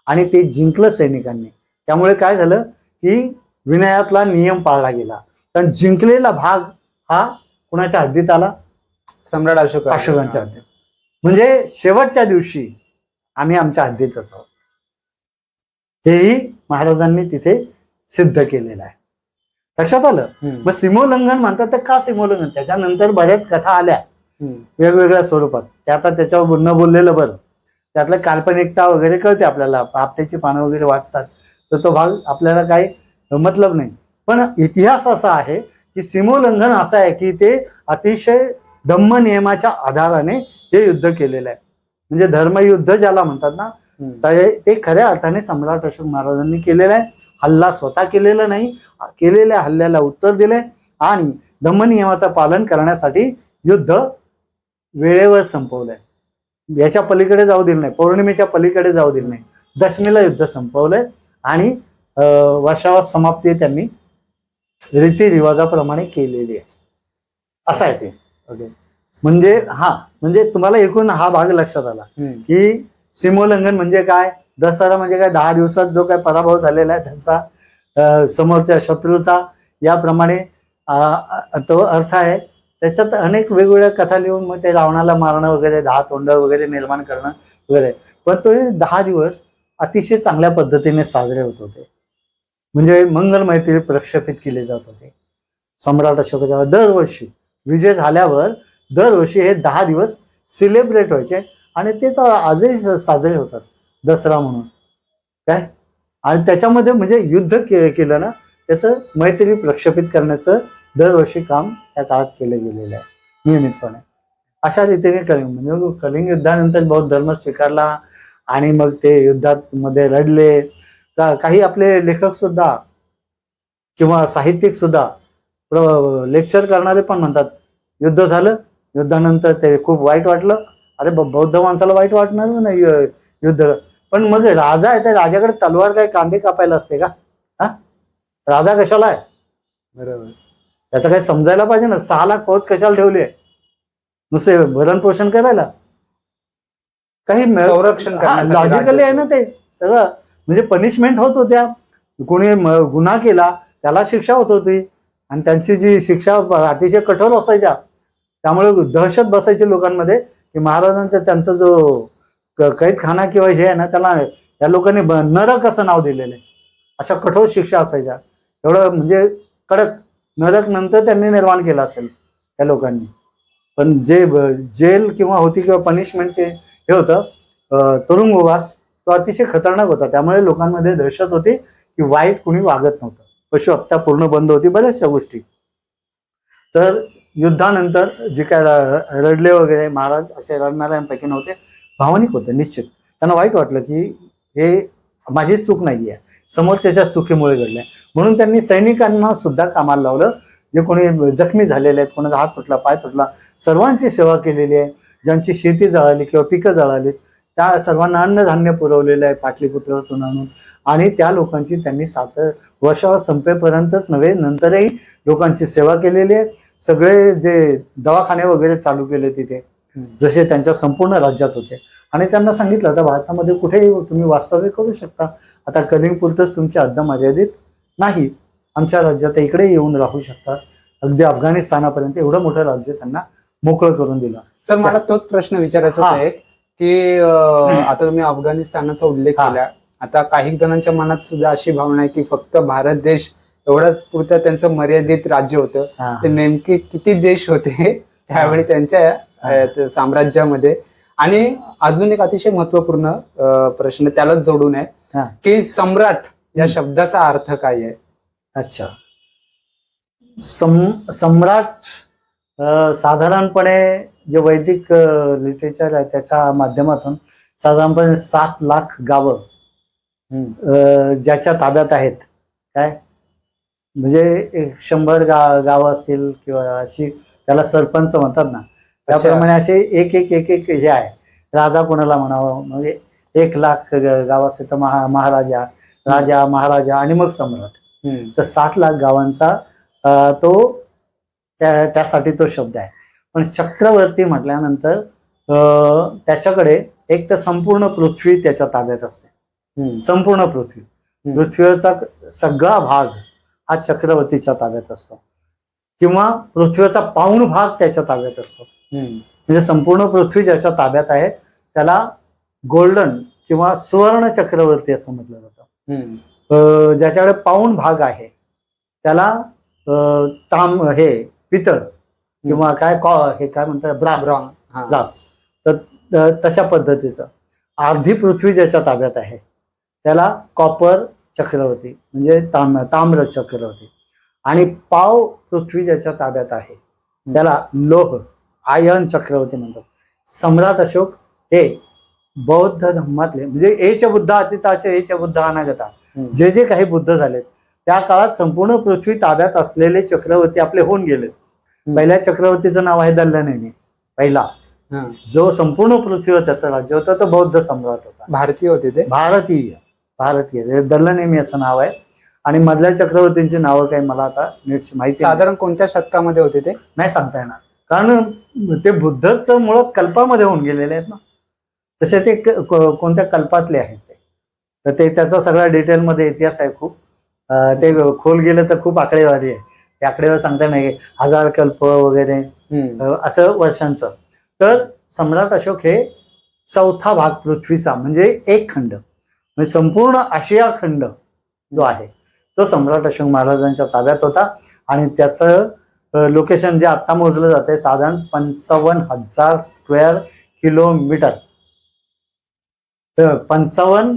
[SPEAKER 1] आणि ते जिंकलं सैनिकांनी. त्यामुळे काय झालं की विनयातला नियम पाळला गेला. तर जिंकलेला भाग हा कुणाच्या हद्दीत आला?
[SPEAKER 2] सम्राट
[SPEAKER 1] अशोकांच्या हद्दीत. म्हणजे शेवटच्या दिवशी आम्ही आमच्या हद्दीतच आहोत, हेही महाराजांनी तिथे सिद्ध केलेलं आहे. लक्षात आलं? मग सीमोल्लंघन म्हणतात, तर का सीमोल्लंघन? त्याच्यानंतर बऱ्याच कथा आल्या वेगवेगळ्या स्वरूपात, ते आता त्याच्यावर न बोललेलं बरं. त्यातलं काल्पनिकता वगैरे कळते आपल्याला, आपट्याची पानं वगैरे वाटतात, तर तो भाग आपल्याला काही मतलब नाही. पण इतिहास असा आहे की सीमोल्लंघन असं आहे की ते अतिशय धम्म नियमाच्या आधाराने हे युद्ध केलेलं आहे. म्हणजे धर्मयुद्ध ज्याला म्हणतात ना, ते खऱ्या अर्थाने सम्राट अशोक महाराजांनी केलेलं आहे. हल्ला स्वतः केलेला नाही, केलेल्या हल्ल्याला उत्तर दिले आणि धम्मनियमाचं पालन करण्यासाठी युद्ध वेळेवर संपवलंय. याच्या पलीकडे जाऊ दिलं नाही, पौर्णिमेच्या पलीकडे जाऊ दिलं नाही. दशमीला युद्ध संपवलंय आणि वर्षावास समाप्ती त्यांनी रीतिरिवाजाप्रमाणे केलेली आहे. असं आहे ते.
[SPEAKER 2] ओके,
[SPEAKER 1] म्हणजे तुम्हाला एकूण हा भाग लक्षात आला की सीमोल्लंघन म्हणजे काय, दसरा म्हणजे काय, 10 दिवसात जो काय पराभव झालेला आहे त्यांचा समोरच्या शत्रूचा, याप्रमाणे तो अर्थ आहे. त्याच्यात अनेक वेगवेगळ्या कथा लिहून मग ते रावणाला मारणं वगैरे, 10 तोंड वगैरे निर्माण करणं वगैरे, पण तो 10 दिवस अतिशय चांगल्या पद्धतीने साजरे होत होते. म्हणजे मंगलमैत्री प्रक्षेपित केले जात होते. सम्राट अशोकाच्या दरवर्षी विजय झाल्यावर दरवर्षी हे 10 दिवस सेलिब्रेट व्हायचे आणि तेच आजही साजरे होतात दसरा म्हणून काय. आणि त्याच्यामध्ये म्हणजे युद्ध केलं ना, त्याचं मैत्री प्रक्षेपित करण्याचं दरवर्षी काम त्या काळात केलं गेलेलं आहे नियमितपणे. अशा रीतीने म्हणजे कलिंग युद्धानंतर बौद्ध धर्म स्वीकारला आणि मग ते युद्धात मध्ये लढले. काही आपले लेखक सुद्धा किंवा साहित्यिक सुद्धा लेक्चर करणारे पण म्हणतात युद्ध झालं, युद्धानंतर ते खूप वाईट वाटलं. अरे बौद्ध माणसाला वाईट वाटणारच नाही युद्ध, पण मग राजा आहे त्या राजाकडे तलवार काय कांदे कापायला असते का? हा, राजा कशाला आहे? बरोबर, त्याचं काही समजायला पाहिजे ना. 6 लाख फौज कशाला ठेवली आहे? नुसते भरण पोषण करायला? काही
[SPEAKER 2] संरक्षण
[SPEAKER 1] लॉजिकली आहे ना ते सगळं. म्हणजे पनिशमेंट होत होत्या, कोणी गुन्हा केला त्याला शिक्षा होत होती आणि त्यांची जी शिक्षा अतिशय कठोर असायच्या. त्यामुळे दहशत बसायची लोकांमध्ये की महाराजांचा त्यांचा जो कैदखाना किंवा हे आहे ना, त्याला या लोकांनी नरक असं नाव दिलेलं आहे. अशा कठोर शिक्षा असायच्या. एवढं म्हणजे कडक नरक नंतर त्यांनी निर्माण केला असेल त्या लोकांनी. पण जे जेल किंवा होती किंवा पनिशमेंटचे हे होतं तुरुंगवास, तो अतिशय खतरनाक होता. त्यामुळे लोकांमध्ये दहशत होती की वाईट कुणी वागत नव्हतं. पशु हत्या पूर्ण बंद होती, बऱ्याचशा गोष्टी. तर युद्धानंतर जे काय रडले वगैरे महाराज असे रडणाऱ्यांपैकी नव्हते, भावनिक होते निश्चित. त्यांना वाईट वाटलं की हे माझी चूक नाहीये, समोरच्याच्या चुकीमुळे घडलंय. म्हणून त्यांनी सैनिकांना सुद्धा कामाला लावलं. जे कोणी जखमी झालेले आहेत, कोणाचा हात तुटला, पाय तुटला, सर्वांची सेवा केलेली आहे. ज्यांची शेती जळाली किंवा पिकं जळाली त्या सर्वांना अन्नधान्य पुरवलेलं आहे पाटलीपुत्रातून आणून. आणि त्या लोकांची त्यांनी 7 वर्षावर संपेपर्यंतच नव्हे, नंतरही लोकांची सेवा केलेली आहे. सगळे जे दवाखाने वगैरे चालू केले तिथे, जसे त्यांच्या संपूर्ण राज्यात होते. आणि त्यांना सांगितलं आता भारतामध्ये कुठेही तुम्ही वास्तव्य करू शकता, आता कलिंग पुरतच तुमची हद्द मर्यादित नाही, आमच्या राज्यात इकडे येऊन राहू शकता, अगदी अफगाणिस्तानापर्यंत एवढं मोठं राज्य त्यांना मोकळं करून दिलं.
[SPEAKER 2] सर मला तोच प्रश्न विचारायचा होता एक, की आता तुम्ही अफगाणिस्तानाचा उल्लेख केला. आता काही जणांच्या मनात सुद्धा अशी भावना आहे की फक्त भारत देश एवढ्याच पुरतं त्यांचं मर्यादित राज्य होतं. ते नेमके किती देश होते त्यावेळी त्यांच्या साम्राज्यामध्ये? आणि अजून एक अतिशय महत्वपूर्ण प्रश्न त्यालाच जोडून आहे की सम्राट या शब्दाचा अर्थ काय आहे?
[SPEAKER 1] अच्छा, सम्राट साधारणपणे जे वैदिक लिटरेचर आहे त्याच्या माध्यमातून साधारणपणे 7 लाख गावं ज्याच्या ताब्यात आहेत, काय म्हणजे 100 गावं असतील किंवा अशी, त्याला सरपंच म्हणतात ना, त्याप्रमाणे असे एक एक एक एक हे आहे. राजा कोणाला म्हणावं, म्हणजे 1 लाख गाव असेल तर महाराजा, राजा, महाराजा आणि मग सम्राट. तर 7 लाख गावांचा तो त्यासाठी तो शब्द आहे. पण चक्रवर्ती म्हटल्यानंतर त्याच्याकडे एक तर संपूर्ण पृथ्वी त्याच्या ताब्यात असते. संपूर्ण पृथ्वीवरचा सगळा भाग हा चक्रवर्तीच्या ताब्यात असतो, किंवा पृथ्वीचा पाऊण भाग त्याच्या ताब्यात असतो. म्हणजे संपूर्ण पृथ्वी ज्याच्या ताब्यात आहे त्याला गोल्डन किंवा सुवर्ण चक्रवर्ती असं म्हटलं जातं. ज्याच्याकडे पाऊण भाग आहे त्याला पितळ किंवा हे काय म्हणतात ब्रास. तर तशा पद्धतीचं अर्धी पृथ्वी ज्याच्या ताब्यात आहे त्याला कॉपर चक्रवर्ती म्हणजे ताम्र चक्रवर्ती. आणि पाव पृथ्वी ज्याच्या ताब्यात आहे त्याला लोह आयर्न चक्रवर्ती म्हणतात. सम्राट अशोक हे बौद्ध धर्मातले म्हणजे एच बुद्ध अतिताचे एच बुद्ध अनागता जे जे काही बुद्ध झालेत त्या काळात संपूर्ण पृथ्वी ताब्यात असलेले चक्रवर्ती आपले होऊन गेले. पहिल्या चक्रवर्तीचं नाव आहे दल्लनेमी. पहिला जो संपूर्ण पृथ्वीवर त्याचं राज्य होतं तो बौद्ध सम्राट होता.
[SPEAKER 2] भारतीय होते ते,
[SPEAKER 1] भारतीय दल्लनेमी असं नाव आहे. आणि मधल्या चक्रवर्तींची नावं काही मला आता नीट माहिती,
[SPEAKER 2] साधारण कोणत्या शतकामध्ये होते ते
[SPEAKER 1] नाही सांगता येणार, कारण ते बुद्धच मुळात कल्पामध्ये होऊन गेलेले आहेत ना, तसे ते कोणत्या कल्पातले आहेत ते. तर ते त्याचा सगळा डिटेलमध्ये इतिहास आहे खूप. ते खोल गेलं तर खूप आकडेवारी आहे. ते आकडेवारी सांगता नाही, 1000 कल्प वगैरे असं वर्षांचं. तर सम्राट अशोक हे चौथा भाग पृथ्वीचा म्हणजे एक खंड, म्हणजे संपूर्ण आशिया खंड जो आहे तो सम्राट अशोक महाराजांच्या ताब्यात होता. आणि त्याचं लोकेशन जे आता मोजलं जाते साधारण 55,000 square kilometre, 55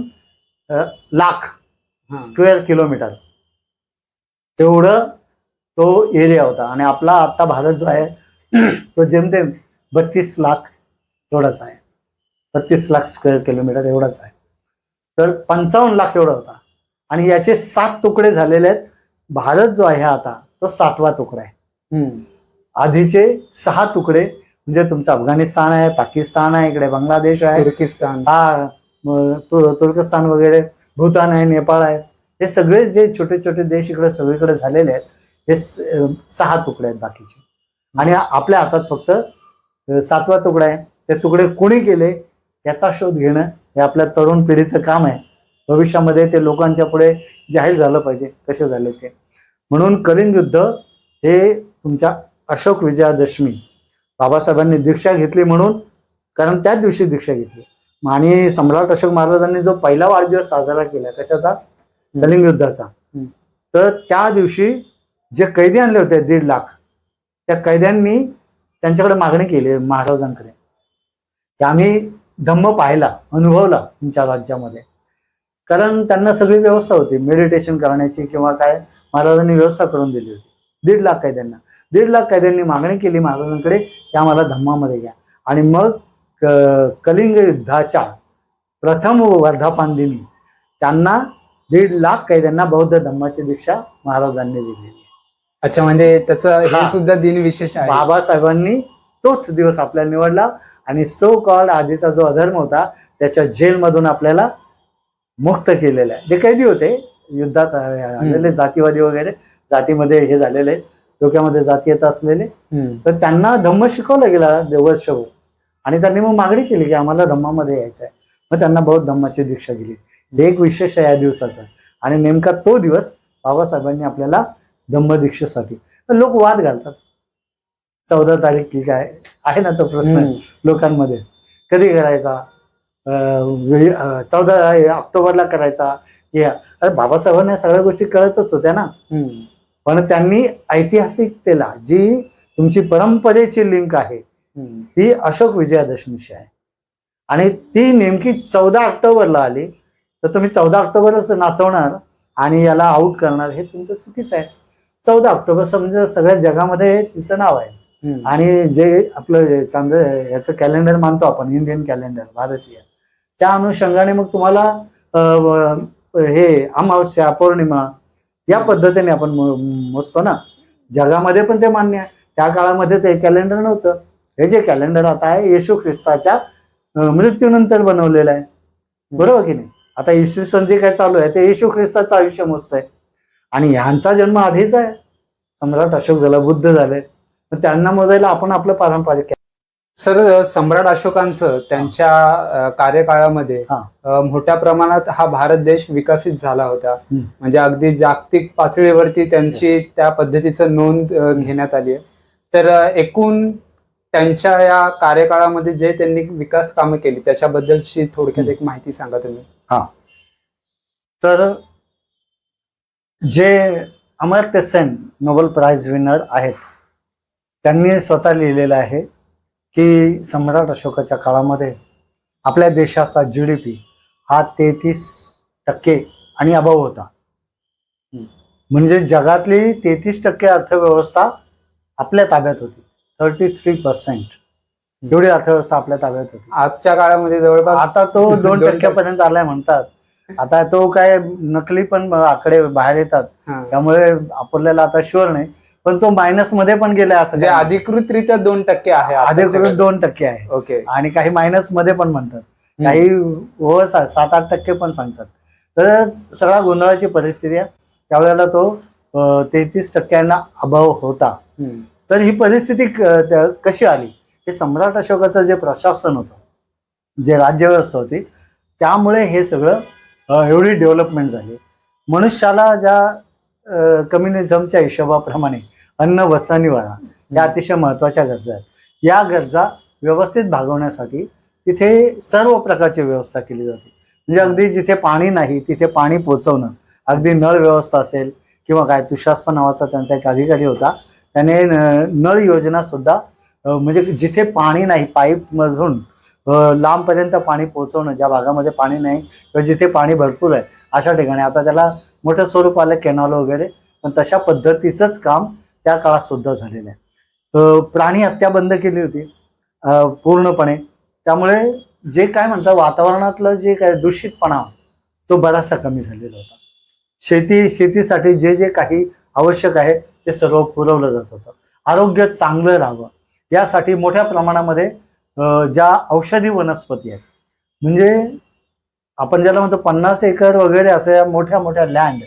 [SPEAKER 1] lakh square kilometre तेवढं तो एरिया होता. आणि आपला आता भारत जो आहे तो जेमतेम 32 लाख एवढाच आहे, 32 लाख स्क्वेअर किलोमीटर एवढाच आहे. तर 55 लाख एवढा होता. आणि याचे 7 तुकडे झालेले आहेत. भारत जो आहे आता तो 7वा तुकडा आहे. आधीचे 6 तुकडे म्हणजे तुमचं अफगाणिस्तान आहे, पाकिस्तान आहे, इकडे बांगलादेश आहे,
[SPEAKER 2] तुर्किस्तान,
[SPEAKER 1] तुर्कस्तान वगैरे, भूतान आहे, नेपाळ आहे, हे सगळे जे छोटे छोटे देश इकडे सगळीकडे झालेले आहेत हे 6 तुकडे आहेत बाकीचे. आणि आपल्या हातात फक्त 7वा तुकडा आहे. ते तुकडे कोणी केले याचा शोध घेणं हे आपल्या तरुण पिढीचं काम आहे. भविष्यामध्ये ते लोकांच्या पुढे जाहीर झालं पाहिजे कसे झाले ते. म्हणून कलिंग युद्ध हे तुमच्या अशोक विजयादशमी बाबासाहेबांनी दीक्षा घेतली म्हणून, कारण त्याच दिवशी दीक्षा घेतली. आणि सम्राट अशोक महाराजांनी जो पहिला वाढदिवस साजरा केला कशाचा, कलिंग युद्धाचा, तर त्या दिवशी जे कैदी आणले होते 1.5 लाख, त्या कैद्यांनी त्यांच्याकडे मागणी केली महाराजांकडे की आम्ही धम्म पाहिला, अनुभवला तुमच्या राज्यामध्ये. कारण त्यांना सगळी व्यवस्था होती मेडिटेशन करण्याची किंवा काय, महाराजांनी व्यवस्था करून दिली होती 1.5 लाख कैद्यांना. 1.5 लाख कैद्यांनी मागणी केली महाराजांकडे की आम्हाला धम्मामध्ये घ्या. आणि मग कलिंग युद्धाच्या प्रथम वर्धापन दिनी त्यांना 1.5 लाख कैद्यांना बौद्ध धम्माची दीक्षा महाराजांनी दिलेली आहे.
[SPEAKER 2] अच्छा, म्हणजे त्याचं हे सुद्धा दिन विशेष आहे.
[SPEAKER 1] बाबासाहेबांनी तोच दिवस आपल्याला निवडला आणि सो कॉल्ड आधीचा जो अधर्म होता त्याच्या जेलमधून आपल्याला मुक्त केलेला आहे. जे कैदी होते युद्धात आलेले जातीवादी वगैरे, जातीमध्ये हे झालेले, डोक्यामध्ये जातीयता असलेले, तर त्यांना धम्म शिकवला गेला वर्षभर. आणि त्यांनी मग मागणी केली की आम्हाला धम्मामध्ये यायचं आहे. मग त्यांना बौद्ध धम्माची दीक्षा दिली. हे एक विशेष आहे या दिवसाचा. आणि नेमका तो दिवस बाबासाहेबांनी आपल्याला धम्मदीक्षेसाठी. लोक वाद घालतात 14 तारीख की काय आहे ना तो प्रश्न लोकांमध्ये, कधी करायचा, 14 ऑक्टोबरला करायचा. अरे बाबासाहेबांना सगळ्या गोष्टी कळतच होत्या ना, पण त्यांनी ऐतिहासिकतेला जी तुमची परंपरेची लिंक आहे ती अशोक विजयादशमीशी आहे. आणि ती नेमकी 14 ऑक्टोबरला आली. तर तुम्ही 14 ऑक्टोबरच नाचवणार आणि याला आउट करणार हे तुमचं चुकीचं आहे. 14 ऑक्टोबर म्हणजे सगळ्या जगामध्ये तिचं नाव आहे. आणि जे आपलं याचं कॅलेंडर मानतो आपण, इंडियन कॅलेंडर भारतीय, त्या अनुषंगाने मग तुम्हाला हे अमावस्या, पौर्णिमा या पद्धतीने आपण मोजतो ना. जगामध्ये पण ते मान्य आहे. त्या काळामध्ये ते कॅलेंडर नव्हतं. हे जे कॅलेंडर आता आहे येशू ख्रिस्ताच्या मृत्यूनंतर बनवलेलं आहे, बरोबर की नाही. आता इसवी सन जे काय चालू आहे ते येशू ख्रिस्ताचं आयुष्य मोजत आहे. आणि ह्यांचा जन्म आधीच आहे. सम्राट अशोक झाला, बुद्ध झाले, त्यांना मोजायला आपण आपलं पारंपरिक.
[SPEAKER 2] सर, सम्राट अशोकांचं त्यांच्या कार्यकाळामध्ये मोठ्या प्रमाणात हा भारत देश विकसित झाला होता. म्हणजे अगदी जागतिक पातळीवरती त्यांची त्या पद्धतीचं नोंद घेण्यात आली आहे. तर एकूण त्यांच्या या कार्यकाळामध्ये जे त्यांनी विकास कामं केली त्याच्याबद्दलची थोडक्यात एक माहिती सांगा तुम्ही.
[SPEAKER 1] तर जे Amartya Sen Nobel prize winner आहेत त्यांनी स्वतः लिहिलेलं आहे की सम्राट अशोकाच्या काळामध्ये आपल्या देशाचा GDP हा 33% आणि अबव होता. म्हणजे जगातली 33% अर्थव्यवस्था आपल्या ताब्यात होती. 33% एवढी अर्थव्यवस्था आपल्या ताब्यात होती.
[SPEAKER 2] आजच्या काळामध्ये जवळपास
[SPEAKER 1] आता तो 2% पर्यंत आलाय म्हणतात. आता तो काय नकली पण आकडे बाहेर येतात, त्यामुळे आपल्याला आता शुअर नाही, पण तो मायनस मध्ये पण गेलाय असं.
[SPEAKER 2] अधिकृतरित्या 2% आहे,
[SPEAKER 1] अधिकृत 2% आहे.
[SPEAKER 2] ओके.
[SPEAKER 1] आणि काही मायनस मध्ये पण म्हणतात, काही 7-8% पण सांगतात. तर सगळा गोंधळाची परिस्थिती आहे. त्यावेळेला तो 33% अभाव होता. तर ही परिस्थिती कशी आली? हे सम्राट अशोकाचं जे प्रशासन होतं, जे राज्यव्यवस्था होती, त्यामुळे हे सगळं एवढी डेव्हलपमेंट झाली. मनुष्याला ज्या कम्युनिझमच्या हिशोबाप्रमाणे अन्न, वस्त्र, निवारा या अतिशय महत्वाच्या गरजा आहेत. या गरजा व्यवस्थित भागवण्यासाठी तिथे सर्व प्रकारची व्यवस्था केली जाते. म्हणजे अगदी जिथे पाणी नाही तिथे पाणी पोचवणं, अगदी नळ व्यवस्था असेल किंवा काय, तुषास्प नावाचा त्यांचा एक अधिकारी होता, त्याने नळ योजना सुद्धा म्हणजे जिथे पाणी नाही पाईपमधून लांबपर्यंत पाणी पोहोचवणं, ज्या भागामध्ये पाणी नाही किंवा जिथे पाणी भरपूर आहे अशा ठिकाणी. आता त्याला मोठं स्वरूप आलं कॅनॉल वगैरे, पण तशा पद्धतीचंच काम त्या काळात सुद्धा झालेलं आहे. प्राणी हत्या बंद केली होती पूर्णपणे. त्यामुळे जे काय म्हणतात वातावरणातलं जे काय दूषितपणा तो बराचसा कमी झालेला होता. शेतीसाठी जे जे काही आवश्यक आहे ते सर्व पुरवलं जात होतं. आरोग्य चांगलं राहावं यासाठी मोठ्या प्रमाणामध्ये ज्या औषधी वनस्पती आहेत, म्हणजे आपण ज्याला म्हणतो 50 एकर वगैरे अशा मोठ्या मोठ्या लँड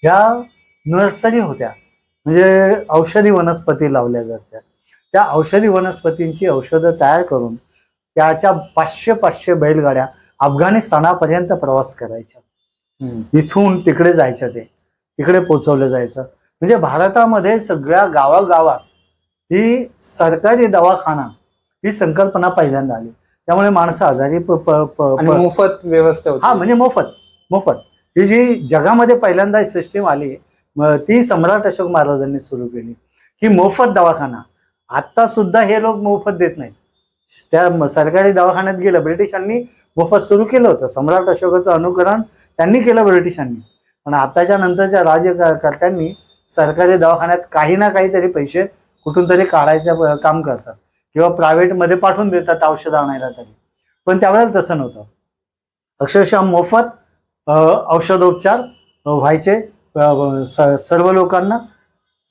[SPEAKER 1] ह्या नर्सरी होत्या, म्हणजे औषधी वनस्पती लावल्या जात्या. त्या औषधी वनस्पतींची औषधं तयार करून त्याच्या 500 बैलगाड्या अफगाणिस्तानापर्यंत प्रवास करायच्या. इथून तिकडे जायचं, ते तिकडे पोचवलं जायचं. म्हणजे भारतामध्ये सगळ्या गावागावात ही सरकारी दवाखाना ही संकल्पना पहिल्यांदा आली. त्यामुळे माणसं आजारी
[SPEAKER 2] मोफत व्यवस्था होती.
[SPEAKER 1] हा, म्हणजे मोफत ही जी जगामध्ये पहिल्यांदा सिस्टीम आली ती सम्राट अशोक महाराजांनी सुरू केली, की मोफत दवाखाना. आता सुद्धा हे लोक मोफत देत नाहीत. त्या सरकारी दवाखान्यात गेलं, ब्रिटिशांनी मोफत सुरू केलं होतं. सम्राट अशोकाचं अनुकरण त्यांनी केलं ब्रिटिशांनी, पण आताच्या नंतरच्या राज्यकर्त्यांनी सरकारी दवाखान्यात काही ना काहीतरी पैसे कुठून तरी काढायचं काम करतात किंवा प्रायव्हेटमध्ये पाठवून देतात औषधं आणायला तरी. पण त्यावेळेला तसं नव्हतं. अक्षरशः मोफत औषधोपचार व्हायचे सर्व लोकांना.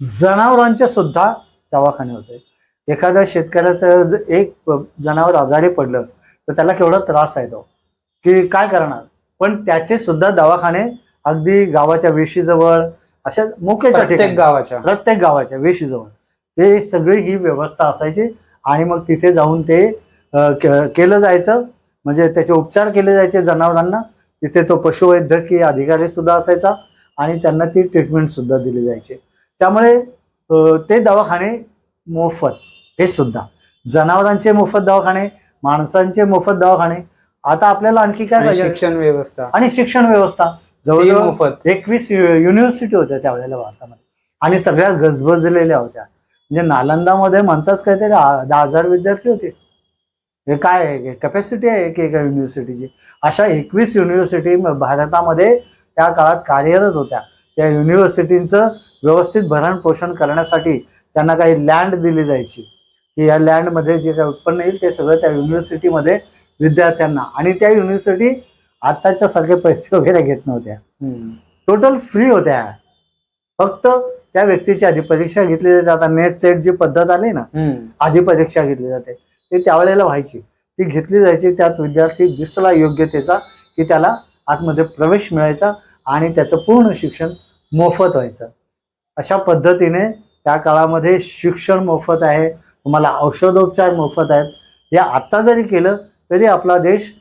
[SPEAKER 1] जनावरांचे सुद्धा दवाखाने होते. एखाद्या शेतकऱ्याचं एक जनावर आजारी पडलं तर त्याला केवढा त्रास आहे तो, की काय करणार. पण त्याचे सुद्धा दवाखाने अगदी गावाच्या वेशीजवळ, अशा मोक्याच्या ठिकाणी, प्रत्येक गावाच्या वेशीजवळ ते सगळी ही व्यवस्था असायची. आणि मग तिथे जाऊन ते केलं जायचं, म्हणजे त्याचे उपचार केले जायचे जनावरांना. तिथे तो पशुवैद्यकीय अधिकारी सुद्धा असायचा आणि त्यांना ती ट्रीटमेंट सुद्धा दिली जायची. त्यामुळे ते दवाखाने मोफत, हे सुद्धा जनावरांचे मोफत दवाखाने, माणसांचे मोफत दवाखाने. आता आपल्याला आणखी काय पाहिजे?
[SPEAKER 2] शिक्षण व्यवस्था.
[SPEAKER 1] आणि शिक्षण व्यवस्था जवळजवळ मोफत. 21 युनिव्हर्सिटी होत्या त्यावेळेला भारतामध्ये आणि सगळ्या गजबजलेल्या होत्या. म्हणजे नालंदामध्ये म्हणताच काहीतरी 10,000 विद्यार्थी होते. हे काय कॅपॅसिटी आहे एका युनिव्हर्सिटीची. अशा 21 युनिव्हर्सिटी भारतामध्ये त्या काळात कार्यरत होत्या. त्या युनिव्हर्सिटींचं व्यवस्थित भरण पोषण करण्यासाठी त्यांना काही लँड दिली जायची, की या लँडमध्ये जे काही उत्पन्न येईल ते सगळं त्या युनिव्हर्सिटीमध्ये विद्यार्थ्यांना. आणि त्या युनिव्हर्सिटी आताच्या सारखे पैसे वगैरे घेत नव्हत्या, टोटल फ्री होत्या. फक्त त्या व्यक्तीची आधी परीक्षा घेतली जाते. आता नेट सेट जी पद्धत आली ना, आधी परीक्षा घेतली जाते, ते त्यावेळेला व्हायची, ती घेतली जायची. त्यात विद्यार्थी दिसला योग्यतेचा की त्याला आतमध्ये प्रवेश मिळायचा आणि त्याचं पूर्ण शिक्षण मोफत व्हायचं. अशा पद्धतीने त्या काळामध्ये शिक्षण मोफत आहे, तुम्हाला औषधोपचार मोफत आहेत. या आता जरी केलं तरी आपला देश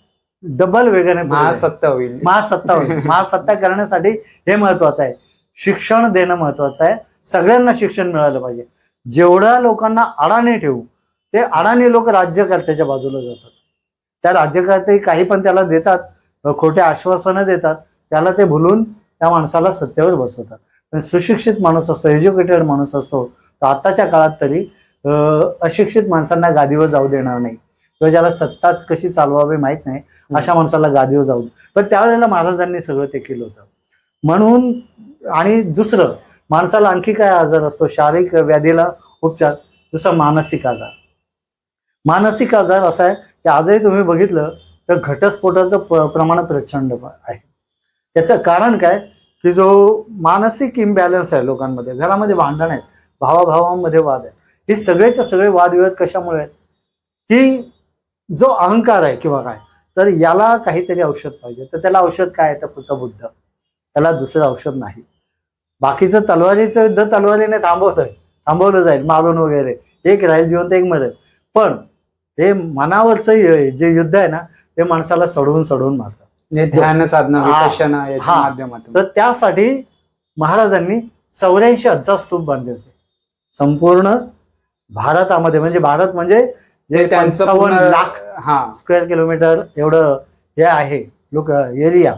[SPEAKER 1] डबल वेगाने
[SPEAKER 2] महासत्ता होईल.
[SPEAKER 1] महासत्ता करण्यासाठी हे महत्वाचं आहे. शिक्षण देणं महत्वाचं आहे. सगळ्यांना शिक्षण मिळालं पाहिजे. जेवढ्या लोकांना अडाणी ठेवू ते अडाणी लोक राज्यकर्त्याच्या बाजूला जातात. त्या राज्यकर्ते काही पण त्याला देतात, खोटे आश्वासनं देतात, त्याला ते भुलून त्या माणसाला सत्तेवर बसवतात. पण सुशिक्षित माणूस असतो, एज्युकेटेड माणूस असतो, तर आताच्या काळात तरी अशिक्षित माणसांना गादीवर जाऊ देणार नाही किंवा ज्याला सत्ताच कशी चालवावी माहित नाही अशा माणसाला गादीवर जाऊ. पण त्यावेळेला महाराजांनी सगळं ते केलं होतं म्हणून. आणि दुसरं, माणसाला आणखी काय आजार असतो शारीरिक व्याधीला उपचार, दुसरा मानसिक आजार. मानसिक आजार असा आहे की आजही तुम्ही बघितलं तर घटस्फोटाचं प्रमाण प्रचंड आहे. त्याचं कारण काय, की जो मानसिक इम्बॅलन्स आहे लोकांमध्ये, घरामध्ये भांडण आहेत, भावाभावांमध्ये वाद आहेत, हे सगळेच्या सगळे वादविवाद कशामुळे आहेत, की जो अहंकार आहे किंवा काय, तर याला काहीतरी औषध पाहिजे. तर त्याला औषध काय आहे, तर फक्त बुद्ध, त्याला दुसरं औषध नाही. बाकीचं तलवारीचं युद्ध तलवारीने थांबवलं जाईल मारून वगैरे, एक राहील जिवंत एक मरेल. पण हे मनावरचं जे युद्ध आहे ना ते माणसाला सडवून सडवून मारतात.
[SPEAKER 2] म्हणजे ध्यान साधना
[SPEAKER 1] हा.
[SPEAKER 2] विपश्यना याच्या
[SPEAKER 1] हा.
[SPEAKER 2] माध्यमातून.
[SPEAKER 1] तर त्यासाठी महाराजांनी 84,000 स्तूप बांधले होते संपूर्ण भारतामध्ये. म्हणजे भारत म्हणजे जे
[SPEAKER 2] त्यांचं
[SPEAKER 1] 55 लाख
[SPEAKER 2] हा
[SPEAKER 1] स्क्वेअर किलोमीटर एवढं हे आहे लोक एरिया,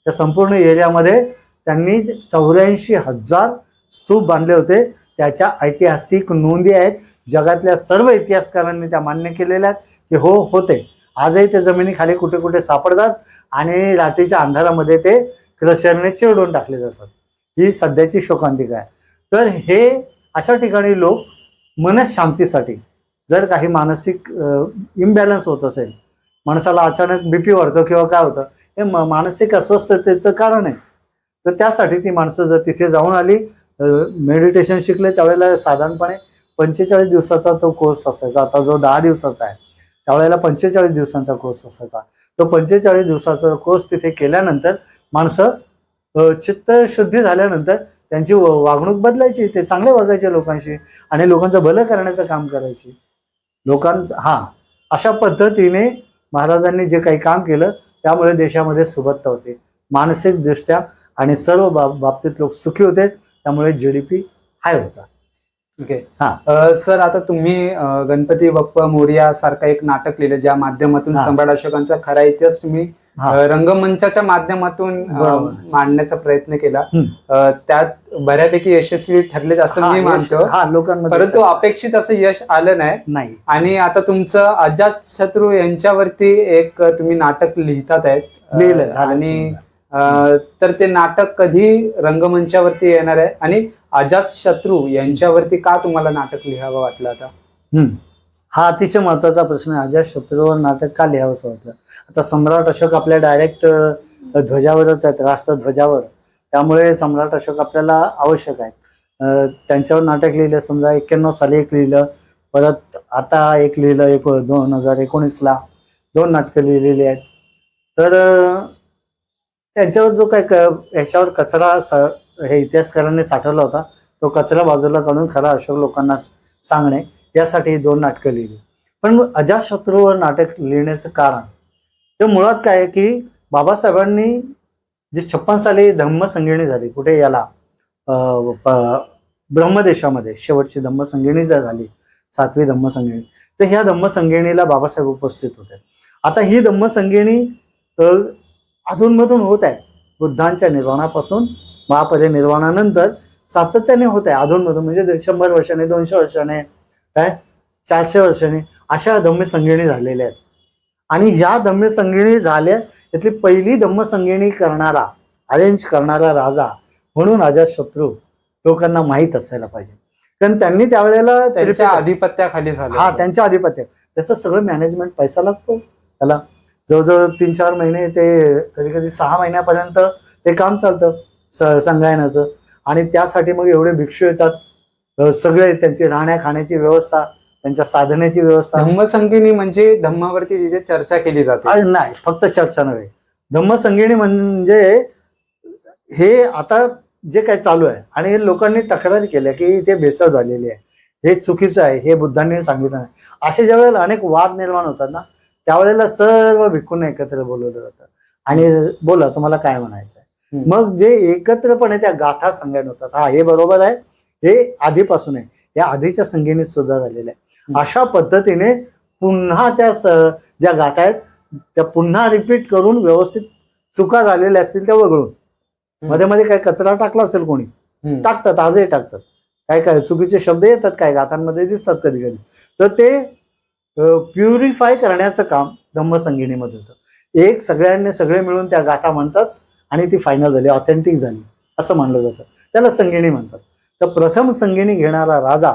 [SPEAKER 1] त्या संपूर्ण एरियामध्ये त्यांनी 84,000 स्तूप बांधले होते. त्याच्या ऐतिहासिक नोंदी आहेत. जगातल्या सर्व इतिहासकारांनी त्या मान्य केलेल्या आहेत की हो होते. आजही ते जमिनीखाली कुठे कुठे सापडतात आणि रात्रीच्या अंधारामध्ये ते क्रशरने चिरडून टाकले जातात. ही सध्याची शोकांतिका आहे. तर हे अशा ठिकाणी लोक मनशांतीसाठी, जर काही मानसिक इम्बॅलन्स होत असेल, माणसाला अचानक बीपी वाढतो किंवा काय होतं, हे मानसिक अस्वस्थतेचं कारण आहे. तर त्यासाठी ती माणसं जर तिथे जाऊन आली, मेडिटेशन शिकले, त्यावेळेला साधारणपणे 45 दिवसाचा तो कोर्स असायचा. आता जो 10 दिवसाचा आहे त्यावेळेला 45 दिवसांचा कोर्स असायचा. तो 45 दिवसाचा कोर्स तिथे केल्यानंतर माणसं चित्तशुद्धी झाल्यानंतर त्यांची वागणूक बदलायची. ते चांगले वागायचे लोकांशी आणि लोकांचं भलं करण्याचं काम करायचे. अशा पद्धतीने महाराजांनी जे काही काम केलं त्यामुळे देशामध्ये सुबत्ता होते, मानसिक दृष्ट्या आणि सर्व बाबतीत लोक सुखी होते. त्यामुळे GDP हाय होता.
[SPEAKER 2] ओके. सर, आता तुम्ही गणपती बाप्पा मोरया सारखं एक नाटक लिहिलं ज्या माध्यमातून सम्राट अशोकांचा खरा इतिहास तुम्ही रंगमंचाच्या माध्यमातून मांडण्याचा प्रयत्न केला. त्यात बऱ्यापैकी यशस्वी ठरलेच असं मी मानतो.
[SPEAKER 1] लोकांमध्ये,
[SPEAKER 2] परंतु अपेक्षित असं यश आलं नाही. आणि आता तुमचं अजातशत्रू यांच्यावरती एक तुम्ही नाटक लिहितात आहेत आणि तर ते नाटक कधी रंगमंचावरती येणार आहे आणि अजातशत्रू यांच्यावरती का तुम्हाला नाटक लिहावं वाटलं आता?
[SPEAKER 1] हा अतिशय महत्वाचा प्रश्न आहे. अजातशत्रूवर नाटक का लिहावं असं वाटलं? आता सम्राट अशोक आपल्या डायरेक्ट ध्वजावरच आहेत, राष्ट्रध्वजावर. त्यामुळे सम्राट अशोक आपल्याला आवश्यक आहेत. त्यांच्यावर नाटक लिहिलं. समजा 91 साली एक लिहिलं, परत आता एक लिहिलं, 2019ला 2 नाटकं लिहिलेली आहेत. तर त्यांच्यावर जो काय ह्याच्यावर कचरा हे इतिहासकारांनी साठवला होता तो कचरा बाजूला काढून खरा अशोक लोकांना सांगणे यासाठी 2 नाटकं लिहिली. पण अजातशत्रूवर नाटक लिहिण्याचं कारण ते मुळात काय आहे की बाबासाहेबांनी जी 56 साली धम्मसंगिणी झाली, कुठे याला ब्रह्मदेशामध्ये शेवटची धम्मसंगिणी झाली, 7वी धम्मसंगिणी. तर ह्या धम्मसंगिणीला बाबासाहेब उपस्थित होते. आता ही धम्मसंगिणी अधूनमधून होत आहे. बुद्धांच्या निर्वाणापासून महापरिनिर्वाणानंतर सातत्याने होत आहे अधूनमधून. म्हणजे 100 वर्षाने, 200 वर्षाने, काय 400 वर्षाने अशा धम्मसंगिणी झालेल्या आहेत. आणि ह्या धम्मसंगिणी झाल्या त्यातली पहिली धम्मसंगिणी अरेंज करणारा राजा म्हणून अजातशत्रू लोकांना माहीत असायला पाहिजे. कारण त्यांनी त्यावेळेला
[SPEAKER 2] त्यांच्या आधिपत्याखाली झालं.
[SPEAKER 1] त्यांच्या आधिपत्य. त्याचं सगळं मॅनेजमेंट, पैसा लागतो त्याला. जवळजवळ 3-4 महिने, ते कधी कधी 6 महिन्यापर्यंत ते काम चालतं संगायनाचं. आणि त्यासाठी मग एवढे भिक्षू येतात, सगळे त्यांची राहण्या खाण्याची व्यवस्था, त्यांच्या साधण्याची व्यवस्था.
[SPEAKER 2] धम्मसंगिणी म्हणजे धम्मावरती तिथे चर्चा केली जाते?
[SPEAKER 1] नाही, फक्त चर्चा नव्हे. धम्मसंगिणी म्हणजे हे आता जे काही चालू आहे आणि लोकांनी तक्रारी केल्या की इथे भेसळ झालेली आहे, हे चुकीचं आहे, हे बुद्धांनी सांगितलं नाही. असे ज्या वेळेला अनेक वाद निर्माण होतात ना त्यावेळेला सर्व भिक्खूंना एकत्र बोलवलं जातं आणि बोला तुम्हाला काय म्हणायचं आहे. मग जे एकत्रपणे त्या गाथा सांगायला होतात, हे बरोबर आहे, हे आधीपासून आहे, या आधीच्या संगीनीत सुद्धा झालेलं आहे. अशा पद्धतीने पुन्हा त्या ज्या गाथा आहेत त्या पुन्हा रिपीट करून व्यवस्थित चुका झालेल्या असतील त्या वगळून, मध्ये मध्ये काय कचरा टाकला असेल कोणी, टाकतात, आजही टाकतात, काय काय चुकीचे शब्द येतात काय गाथांमध्ये दिसतात कधी कधी, तर ते प्युरिफाय करण्याचं काम धम्मसंगिणीमध्ये होतं. एक सगळ्यांनी सगळे मिळून त्या गाथा म्हणतात आणि ती फायनल झाली, ऑथेंटिक झाली असं मानलं जातं, त्याला संगिणी म्हणतात. तर प्रथम संगिणी घेणारा राजा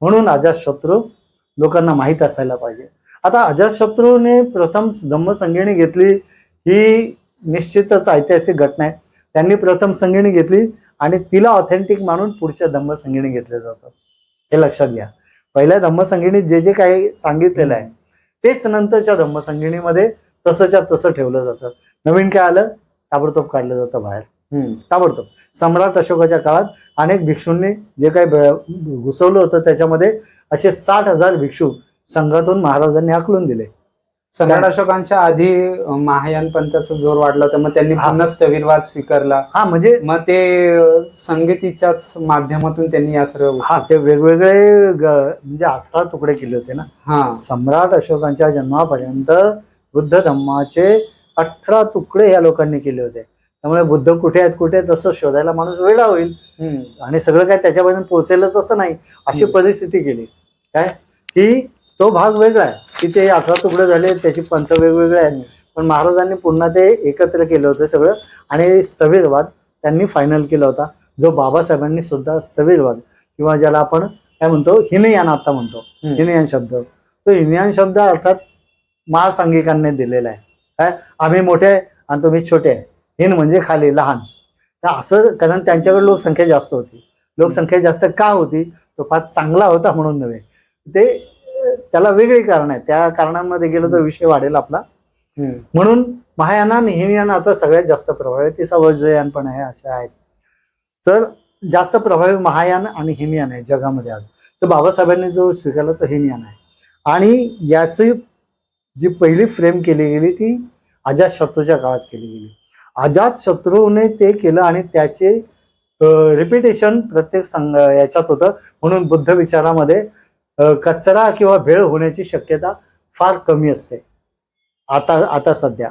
[SPEAKER 1] म्हणून अजातशत्रू लोकांना माहीत असायला पाहिजे. आता अजातशत्रूने प्रथम धम्मसंगिणी घेतली ही निश्चितच ऐतिहासिक घटना आहे. त्यांनी प्रथम संगिणी घेतली आणि तिला ऑथेंटिक मानून पुढच्या धम्मसंगिणी घेतल्या जातात, हे लक्षात घ्या. पहिल्या धम्मसंगिणीत जे जे काही सांगितलेलं आहे तेच नंतरच्या धम्मसंगिणीमध्ये तसंच्या तसं ठेवलं जातं. नवीन काय आलं ताबडतोब काढलं जातं बाहेर. ताबडतोब. सम्राट अशोकाच्या काळात अनेक भिक्षूंनी जे काही घुसवलं होतं त्याच्यामध्ये असे 60,000 भिक्षू संघातून महाराजांनी हाकलून दिले.
[SPEAKER 2] सम्राट अशोकांच्या आधी महायान पंथाचा जोर वाढला होता, मग त्यांनी
[SPEAKER 1] हा.
[SPEAKER 2] पुन्हा स्थविरवाद स्वीकारला.
[SPEAKER 1] हा म्हणजे
[SPEAKER 2] मग ते संगीतीच्याच माध्यमातून त्यांनी या सर्व
[SPEAKER 1] हा ते वेगवेगळे म्हणजे 18 तुकडे केले होते ना.
[SPEAKER 2] हा
[SPEAKER 1] सम्राट अशोकांच्या जन्मापर्यंत बुद्ध धम्माचे 18 तुकडे या लोकांनी केले होते. त्यामुळे बुद्ध कुठे आहेत असं शोधायला माणूस वेडा होईल आणि सगळं काय त्याच्यापर्यंत पोहोचेलच असं नाही, अशी परिस्थिती केली. काय की तो भाग वेगळा आहे की ते 18 तुकडे झाले, त्याची पंथ वेगवेगळे आहेत, पण महाराजांनी पुन्हा ते एकत्र केलं होतं सगळं आणि स्थविरवाद त्यांनी फायनल केला होता, जो बाबासाहेबांनी सुद्धा स्थविरवाद किंवा ज्याला आपण काय म्हणतो हिनयान आता म्हणतो, हिनयान शब्द, तो हिनयान शब्द अर्थात महासांघिकांनी दिलेला आहे. काय आम्ही मोठे आहे आणि तुम्ही छोटे आहे, हिन म्हणजे खाली लहान. तर असं कारण त्यांच्याकडे लोकसंख्या जास्त होती. लोकसंख्या जास्त का होती? तो फार चांगला होता म्हणून नव्हे, ते त्याला वेगळी कारण आहे. त्या कारणांमध्ये गेलो तर विषय वाढेल आपला. म्हणून महायान आणि हिनयान आता सगळ्यात जास्त प्रभावी, तिचा वज्रयान पण आहे, अशा आहेत. तर जास्त प्रभावी महायान आणि हिनयान आहे जगामध्ये आज. तर बाबासाहेबांनी जो स्वीकारला तो हिनयान आहे. आणि याची जी पहिली फ्रेम केली गेली ती अजातशत्रूच्या काळात केली गेली. अजातशत्रूने ते केलं आणि त्याचे रिपिटेशन प्रत्येक याच्यात होतं. म्हणून बुद्ध विचारामध्ये कचरा किंवा भेळ होण्याची शक्यता फार कमी असते आता सध्या.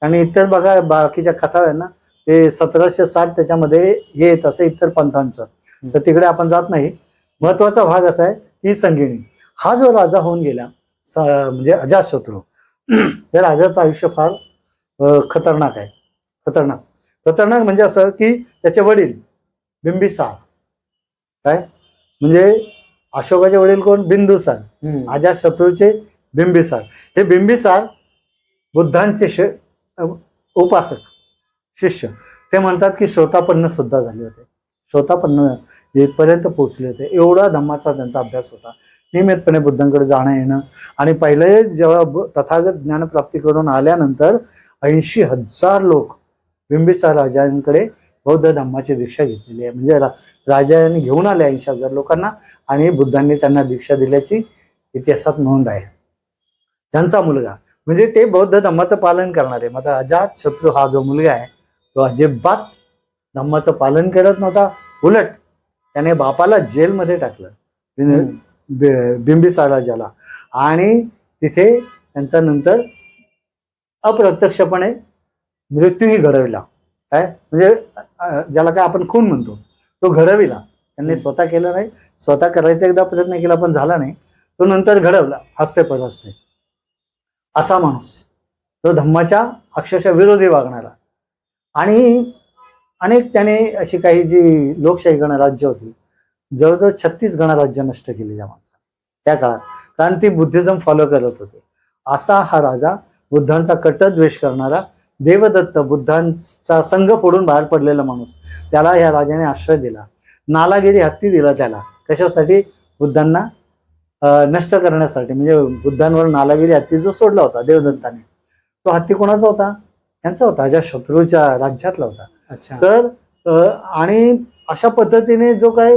[SPEAKER 1] आणि इतर बघा बाकीच्या कथा आहे ना, ते 1760 त्याच्यामध्ये हे येत असे इतर पंथांचं, तर तिकडे आपण जात नाही. महत्वाचा भाग असा आहे की संगिणी हा जो राजा होऊन गेला म्हणजे अजातशत्रू, त्या राजाचं आयुष्य फार खतरनाक आहे. खतरनाक म्हणजे असं की त्याचे वडील बिंबिसार, काय म्हणजे अशोकाचे वडील कोण? बिंदुसार. अजातशत्रूचे बिंबिसार. हे बिंबिसार बुद्धांचे उपासक शिष्य. ते म्हणतात की श्रोतापन्न सुद्धा झाले होते, श्रोतापन्न इथपर्यंत पोहोचले होते. एवढा धम्माचा त्यांचा अभ्यास होता. नियमितपणे बुद्धांकडे जाणं येणं. आणि पहिले जेव्हा तथागत ज्ञानप्राप्ती करून आल्यानंतर 80,000 लोक बिंबिसार राजांकडे बौद्ध धम्माची दीक्षा घेतलेली आहे. म्हणजे राजांनी घेऊन आले 80,000 लोकांना आणि बुद्धांनी त्यांना दीक्षा दिल्याची इतिहासात नोंद आहे. त्यांचा मुलगा म्हणजे ते बौद्ध धम्माचं पालन करणारे. मग अजातशत्रू हा जो मुलगा आहे तो अजिबात धम्माचं पालन करत नव्हता. उलट त्याने बापाला जेलमध्ये टाकलं, बिंबिसार राजाला, आणि तिथे त्यांचा नंतर अप्रत्यक्षपणे मृत्यूही घडविला. काय म्हणजे ज्याला काय आपण खून म्हणतो तो घडविला. त्यांनी स्वतः केलं नाही, स्वतः करायचा एकदा प्रयत्न केला पण झाला नाही, तो नंतर घडवला हस्ते परहस्ते. असा माणूस तो धम्माच्या अक्षरशः विरोधी वागणारा. आणि अनेक त्याने अशी काही जी लोकशाही गणराज्य होती, जवळजवळ 36 गणराज्य नष्ट केली त्या माणसाने त्या काळात, कारण ती बुद्धिझम फॉलो करत होते. असा हा राजा, बुद्धांचा कट्टरद्वेष करणारा, देवदत्त बुद्धांचा संघ फोडून बाहेर पडलेला माणूस, त्याला ह्या राजाने आश्रय दिला. नालागिरी हत्ती दिला त्याला. कशासाठी? बुद्धांना नष्ट करण्यासाठी. म्हणजे बुद्धांवर नालागिरी हत्ती जो सोडला होता देवदत्ताने, तो हत्ती कोणाचा होता? त्यांचा होता, अजातशत्रूच्या राज्यातला होता. तर आणि अशा पद्धतीने जो काय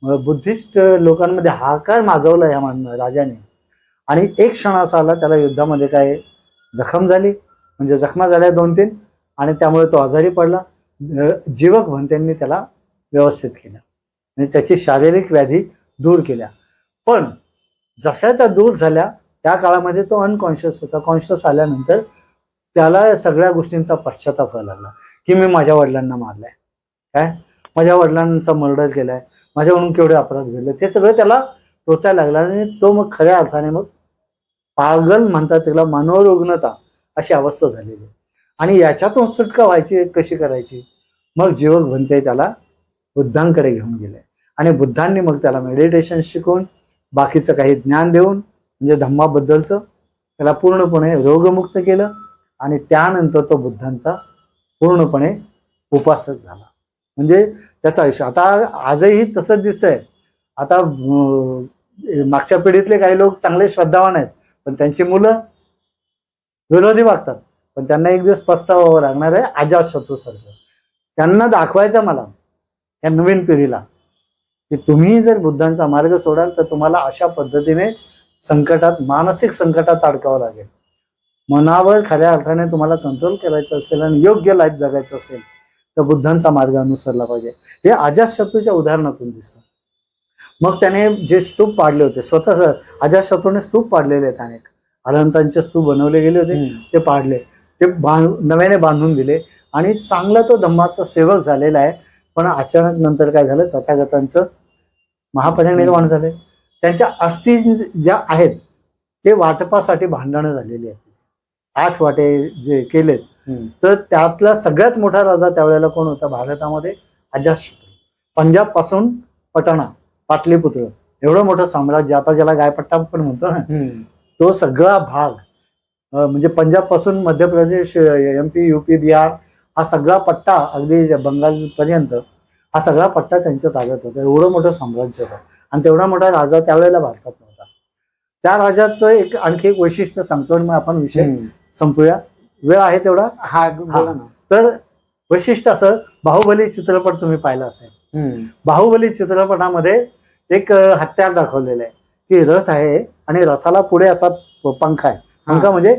[SPEAKER 1] बुद्धिस्ट लोकांमध्ये हाकार माजवला या राजाने, आणि एक क्षण असा आला त्याला युद्धामध्ये काय जखम झाली, म्हणजे जखमा झाल्या 2-3, आणि त्यामुळे तो आजारी पडला. जीवक भन्त्यांनी त्याला व्यवस्थित केलं, म्हणजे त्याची शारीरिक व्याधी दूर केल्या. पण जशा त्या दूर झाल्या त्या काळामध्ये तो अनकॉन्शियस होता. कॉन्शियस आल्यानंतर त्याला सगळ्या गोष्टींचा पश्चाताप व्हायला लागला की मी माझ्या वडिलांना मारलाय, काय माझ्या वडिलांचा मर्डर केलाय, माझ्याकडून केवढे अपराध घडले, ते सगळं त्याला टोचायला लागला. आणि तो मग खऱ्या अर्थाने मग पागल म्हणतात त्याला, मनोरुग्णता अशी अवस्था झालेली. आणि याच्यातून सुटका व्हायची कशी करायची? मग जीवक भन्ते त्याला बुद्धांकडे घेऊन गेले आणि बुद्धांनी मग त्याला मेडिटेशन शिकवून बाकीचं काही ज्ञान देऊन, म्हणजे धम्माबद्दलचं, त्याला पूर्णपणे रोगमुक्त केलं. आणि त्यानंतर तो बुद्धांचा पूर्णपणे उपासक झाला. म्हणजे त्याचं आयुष्य आता आजही तसंच दिसतंय. आता मागच्या पिढीतले काही लोक चांगले श्रद्धावान आहेत, पण त्यांची मुलं विरोधी वागतात, पण त्यांना एक दिवस पस्तावावं लागणार आहे अजातशत्रू सारखं. त्यांना दाखवायचं मला, या नवीन पिढीला, की तुम्ही जर बुद्धांचा मार्ग सोडाल तर तुम्हाला अशा पद्धतीने संकटात, मानसिक संकटात अडकावं लागेल. मनावर खऱ्या अर्थाने तुम्हाला कंट्रोल करायचं असेल आणि योग्य लाईफ जगायचं असेल तर बुद्धांचा मार्ग अनुसरला पाहिजे. हे अजातशत्रूच्या उदाहरणातून दिसतं. मग त्याने जे स्तूप पाडले होते, स्वतः अजातशत्रूने स्तूप पाडलेले आहेत, अनेक अनंतांचे स्तूप बनवले गेले होते, ते पाडले, ते नव्याने बांधून दिले आणि चांगला तो धम्माचा सेवक झालेला आहे. पण अचानक नंतर काय झालं, तथागतांचं महापरिनिर्वाण झाले. त्यांच्या अस्थी ज्या आहेत ते वाटपासाठी भांडणं झालेली आहेत. 8 वाटे जे केलेत, तर त्यातला सगळ्यात मोठा राजा त्यावेळेला कोण होता भारतामध्ये? अजातशत्रू. पंजाब पासून पटणा, पाटलीपुत्र, एवढं मोठं साम्राज्य, आता ज्याला गायपट्टा पण म्हणतो ना, तो सगळा भाग, म्हणजे पंजाब पासून मध्य प्रदेश, MP, UP, बिहार, हा सगळा पट्टा, अगदी बंगाल पर्यंत हा सगळा पट्टा त्यांच्या ताब्यात होता. एवढं मोठं साम्राज्य होतं आणि तेवढा मोठा राजा त्यावेळेला भारतात नव्हता. त्या राजाचं एक आणखी एक वैशिष्ट्य सांगतो आणि मग आपण विषय संपूया, वेळ आहे तेवढा. तर वैशिष्ट्य असं, बाहुबली चित्रपट तुम्ही पाहिला असेल. बाहुबली चित्रपटामध्ये एक हत्यार दाखवलेलं आहे की रथ आहे आणि रथाला पुढे असा पंखा आहे. पंखा म्हणजे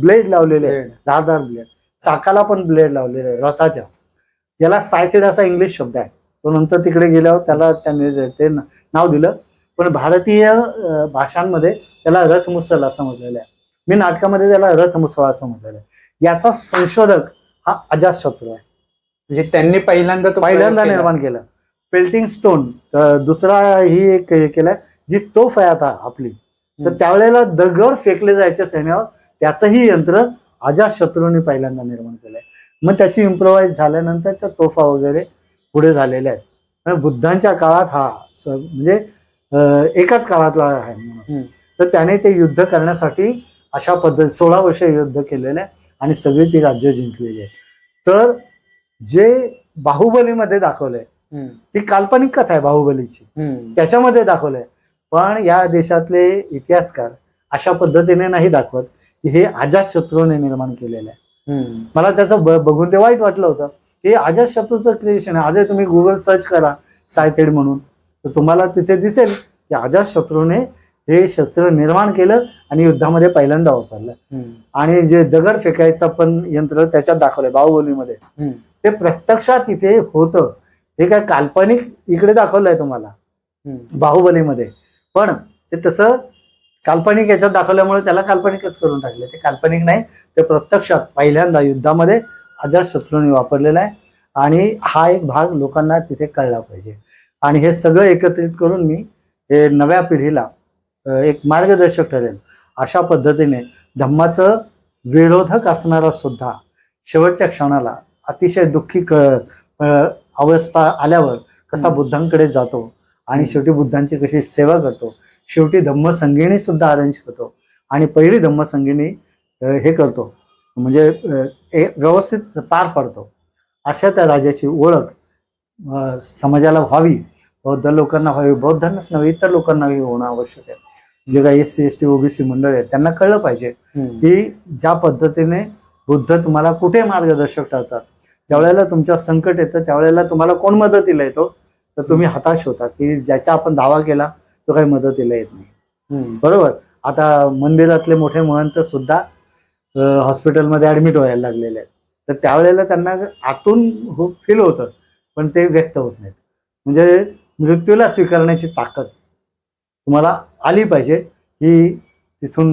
[SPEAKER 1] ब्लेड लावलेले आहे, धारदार ब्लेड, चाकाला पण ब्लेड लावलेले आहे रथाच्या. याला सायथिड असा इंग्लिश शब्द आहे. तो नंतर तिकडे गेल्यावर त्याला त्यांनी ते नाव दिलं, पण भारतीय भाषांमध्ये त्याला रथमुसल असं म्हटलेलं आहे. मी नाटकामध्ये त्याला रथमुसळा असं म्हटलेलं आहे. याचा संशोधक हा अजातशत्रू आहे.
[SPEAKER 2] म्हणजे त्यांनी पहिल्यांदा
[SPEAKER 1] निर्माण केलं. पेल्टिंग स्टोन, दुसरा ही एक हे केलाय, जी तोफ आहे आता आपली, तर त्यावेळेला दगड फेकले जायचे सैन्यावर, त्याचंही यंत्र अजातशत्रूंनी पहिल्यांदा निर्माण केलंय. मग त्याची इम्प्रोवाइज झाल्यानंतर त्या तोफा वगैरे पुढे झालेल्या आहेत. बुद्धांच्या काळात हा म्हणजे एकाच काळातला आहे. तर त्याने ते युद्ध करण्यासाठी अशा पद्धती 16 वर्ष युद्ध केलेलं आहे आणि सगळी ती राज्य जिंकलेली आहे. तर जे बाहुबलीमध्ये दाखवलंय ती काल्पनिक कथा आहे बाहुबलीची, त्याच्यामध्ये दाखवलंय. पण या देशातले इतिहासकार अशा पद्धतीने नाही दाखवत की हे अजातशत्रूने निर्माण केलेलं आहे. मला त्याचं बघून ते वाईट वाटलं होतं की अजातशत्रूचं क्रिएशन आहे. आजही तुम्ही गुगल सर्च करा सायथिड म्हणून, तर तुम्हाला तिथे दिसेल की अजातशत्रूने हे शस्त्र निर्माण केलं आणि युद्धामध्ये पहिल्यांदा वापरलं. आणि जे दगड फेकायचं पण यंत्र त्याच्यात दाखवलंय बाहुबलीमध्ये, ते प्रत्यक्षात इथे होतं. हे काय काल्पनिक इकडे दाखवलंय तुम्हाला बाहुबलीमध्ये, पण ते तसं काल्पनिक याच्यात दाखवल्यामुळे त्याला काल्पनिकच करून टाकले. ते काल्पनिक नाही, ते प्रत्यक्षात पहिल्यांदा युद्धामध्ये अजातशत्रूने वापरलेला आहे. आणि हा एक भाग लोकांना तिथे कळला पाहिजे. आणि हे सगळं एकत्रित करून मी हे नव्या पिढीला एक मार्गदर्शक ठरेल अशा पद्धतीने धम्माचं विरोधक असणारा सुद्धा शेवटच्या क्षणाला अतिशय दुःखी अवस्था आल्यावर कसा बुद्धांकडे जातो आणि शेवटी बुद्धांची कशी सेवा करतो, शेवटी धम्मसंगिणी सुद्धा अरेंज करतो आणि पहिली धम्मसंगिणी हे करतो, म्हणजे व्यवस्थित पार पडतो. अशा त्या राजाची ओळख समाजाला व्हावी, बौद्ध लोकांना व्हावी, बौद्धांनाच नव्हे इतर लोकांनाही होणं आवश्यक आहे. जे काही SC ST OBC मंडळ आहे त्यांना कळलं पाहिजे की ज्या पद्धतीने बुद्ध तुम्हाला कुठे मार्गदर्शक ठरतात, त्यावेळेला तुमच्या संकट येतं, त्यावेळेला तुम्हाला कोण मदतीला येतो, तर तुम्ही हताश होता की ज्याचा आपण दावा केला तो काही मदतीला येत नाही. बरोबर. आता मंदिरातले मोठे महंत सुद्धा हॉस्पिटलमध्ये ऍडमिट व्हायला लागलेले आहेत, तर त्यावेळेला त्यांना आतून फील होतं पण ते व्यक्त होत नाहीत. म्हणजे मृत्यूला स्वीकारण्याची ताकद तुम्हाला आली पाहिजे, ही तिथून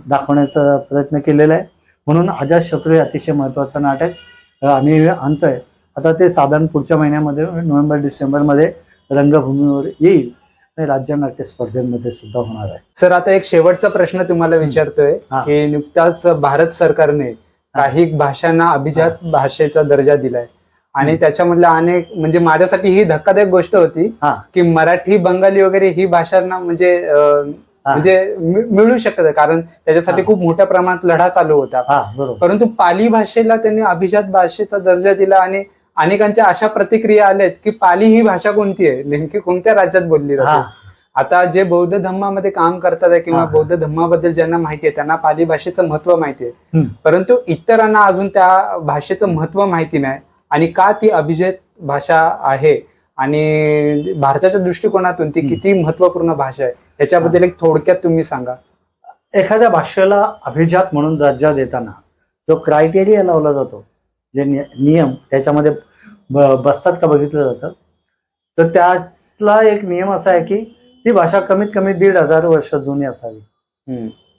[SPEAKER 1] दाखवण्याचा प्रयत्न केलेला आहे. म्हणून अजातशत्रू हे अतिशय महत्वाचं नाटक आम्ही आणतोय. आता ते साधारण पुढच्या महिन्यामध्ये नोव्हेंबर-डिसेंबरमध्ये रंगभूमीवर येईल आणि राज्य नाट्य स्पर्धेमध्ये सुद्धा होणार आहे.
[SPEAKER 2] सर, आता एक शेवटचा प्रश्न तुम्हाला विचारतोय की नुकताच भारत सरकारने काही भाषांना अभिजात भाषेचा दर्जा दिलाय आणि त्याच्यामधल्या अनेक, म्हणजे माझ्यासाठी ही धक्कादायक गोष्ट होती की मराठी, बंगाली वगैरे ही भाषांना म्हणजे मिळू शकत, कारण त्याच्यासाठी खूप मोठ्या प्रमाणात लढा चालू होता. परंतु पाली भाषेला त्यांनी अभिजात भाषेचा दर्जा दिला आणि अनेकांच्या अशा प्रतिक्रिया आल्यात की पाली ही भाषा कोणती आहे, नेमकी कोणत्या राज्यात बोलली जाते. आता जे बौद्ध धम्मामध्ये काम करतात किंवा बौद्ध धम्माबद्दल ज्यांना माहिती आहे त्यांना पाली भाषेचं महत्व माहिती आहे, परंतु इतरांना अजून त्या भाषेचं महत्व माहिती नाही. आणि का ती अभिजात भाषा आहे आणि भारताच्या दृष्टिकोनातून ती किती महत्वपूर्ण भाषा आहे याच्याबद्दल एक थोडक्यात तुम्ही सांगा.
[SPEAKER 1] एखाद्या भाषेला अभिजात म्हणून दर्जा देताना जो क्रायटेरिया लावला जातो, जे नियम त्याच्यामध्ये बसतात का बघितलं जातं. तर त्यातला एक नियम असा आहे की ती भाषा कमीत कमी 1,500 वर्ष जुनी असावी.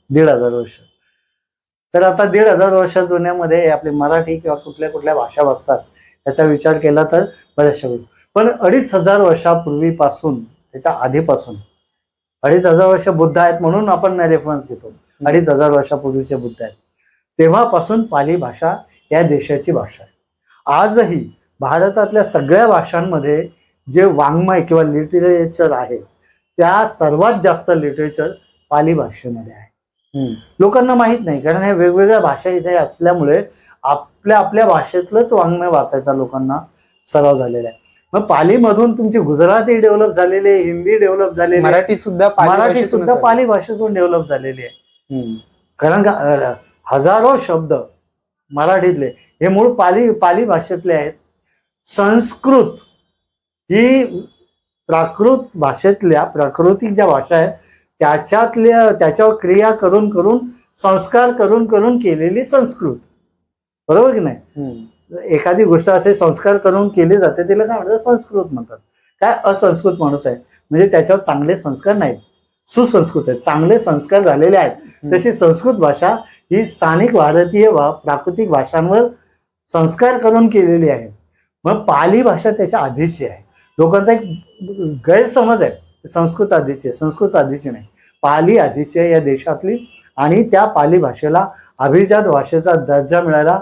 [SPEAKER 1] 1,500 वर्ष. तर आता 1,500 वर्ष जुन्यामध्ये आपली मराठी किंवा कुठल्या कुठल्या भाषा बसतात याचा विचार केला तर बऱ्याचशा गोष्टी. पण 2,500 वर्षापूर्वीपासून, त्याच्या आधीपासून, 2,500 वर्ष बुद्ध आहेत म्हणून आपण रेफरन्स घेतो, 2,500 वर्षापूर्वीचे बुद्ध आहेत, तेव्हापासून पाली भाषा या देशाची भाषा आहे. आजही भारतातल्या सगळ्या भाषांमध्ये जे वाङ्मय किंवा लिटरेचर आहे त्या सर्वात जास्त लिटरेचर पाली भाषेमध्ये आहे. लोकांना माहित नाही, कारण हे वेगवेगळ्या भाषा इथे असल्यामुळे आपल्या भाषेतलंच वाङ्मय वाचायचा लोकांना सराव झालेला आहे. मग पालीमधून तुमची गुजराती डेव्हलप झालेली आहे, हिंदी डेव्हलप झालेली,
[SPEAKER 2] मराठी सुद्धा
[SPEAKER 1] पाली भाषेतून डेव्हलप झालेली आहे. कारण हजारो शब्द मराठीतले हे मूळ पाली भाषेतले आहेत. संस्कृत ही प्राकृत भाषेतल्या प्राकृतिक ज्या भाषा आहेत त्याच्यावर क्रिया करून करून संस्कार करून करून केलेली संस्कृत. बरोबर की नाही. एखादी गोष्ट असे संस्कार करून केली जाते तिला काय म्हणतात, संस्कृत म्हणतात. काय असंस्कृत माणूस आहे म्हणजे त्याच्यावर चांगले संस्कार नाहीत, सुसंस्कृत आहेत, चांगले संस्कार झालेले आहेत. तशी संस्कृत भाषा ही स्थानिक भारतीय प्राकृतिक भाषांवर संस्कार करून केलेली आहे. मग पाली भाषा त्याच्या आधीची आहे. लोकांचा एक गैरसमज आहे, संस्कृत आधीची नाही, पाली आधीची आहे या देशातली. आणि त्या पाली भाषेला अभिजात भाषेचा दर्जा मिळायला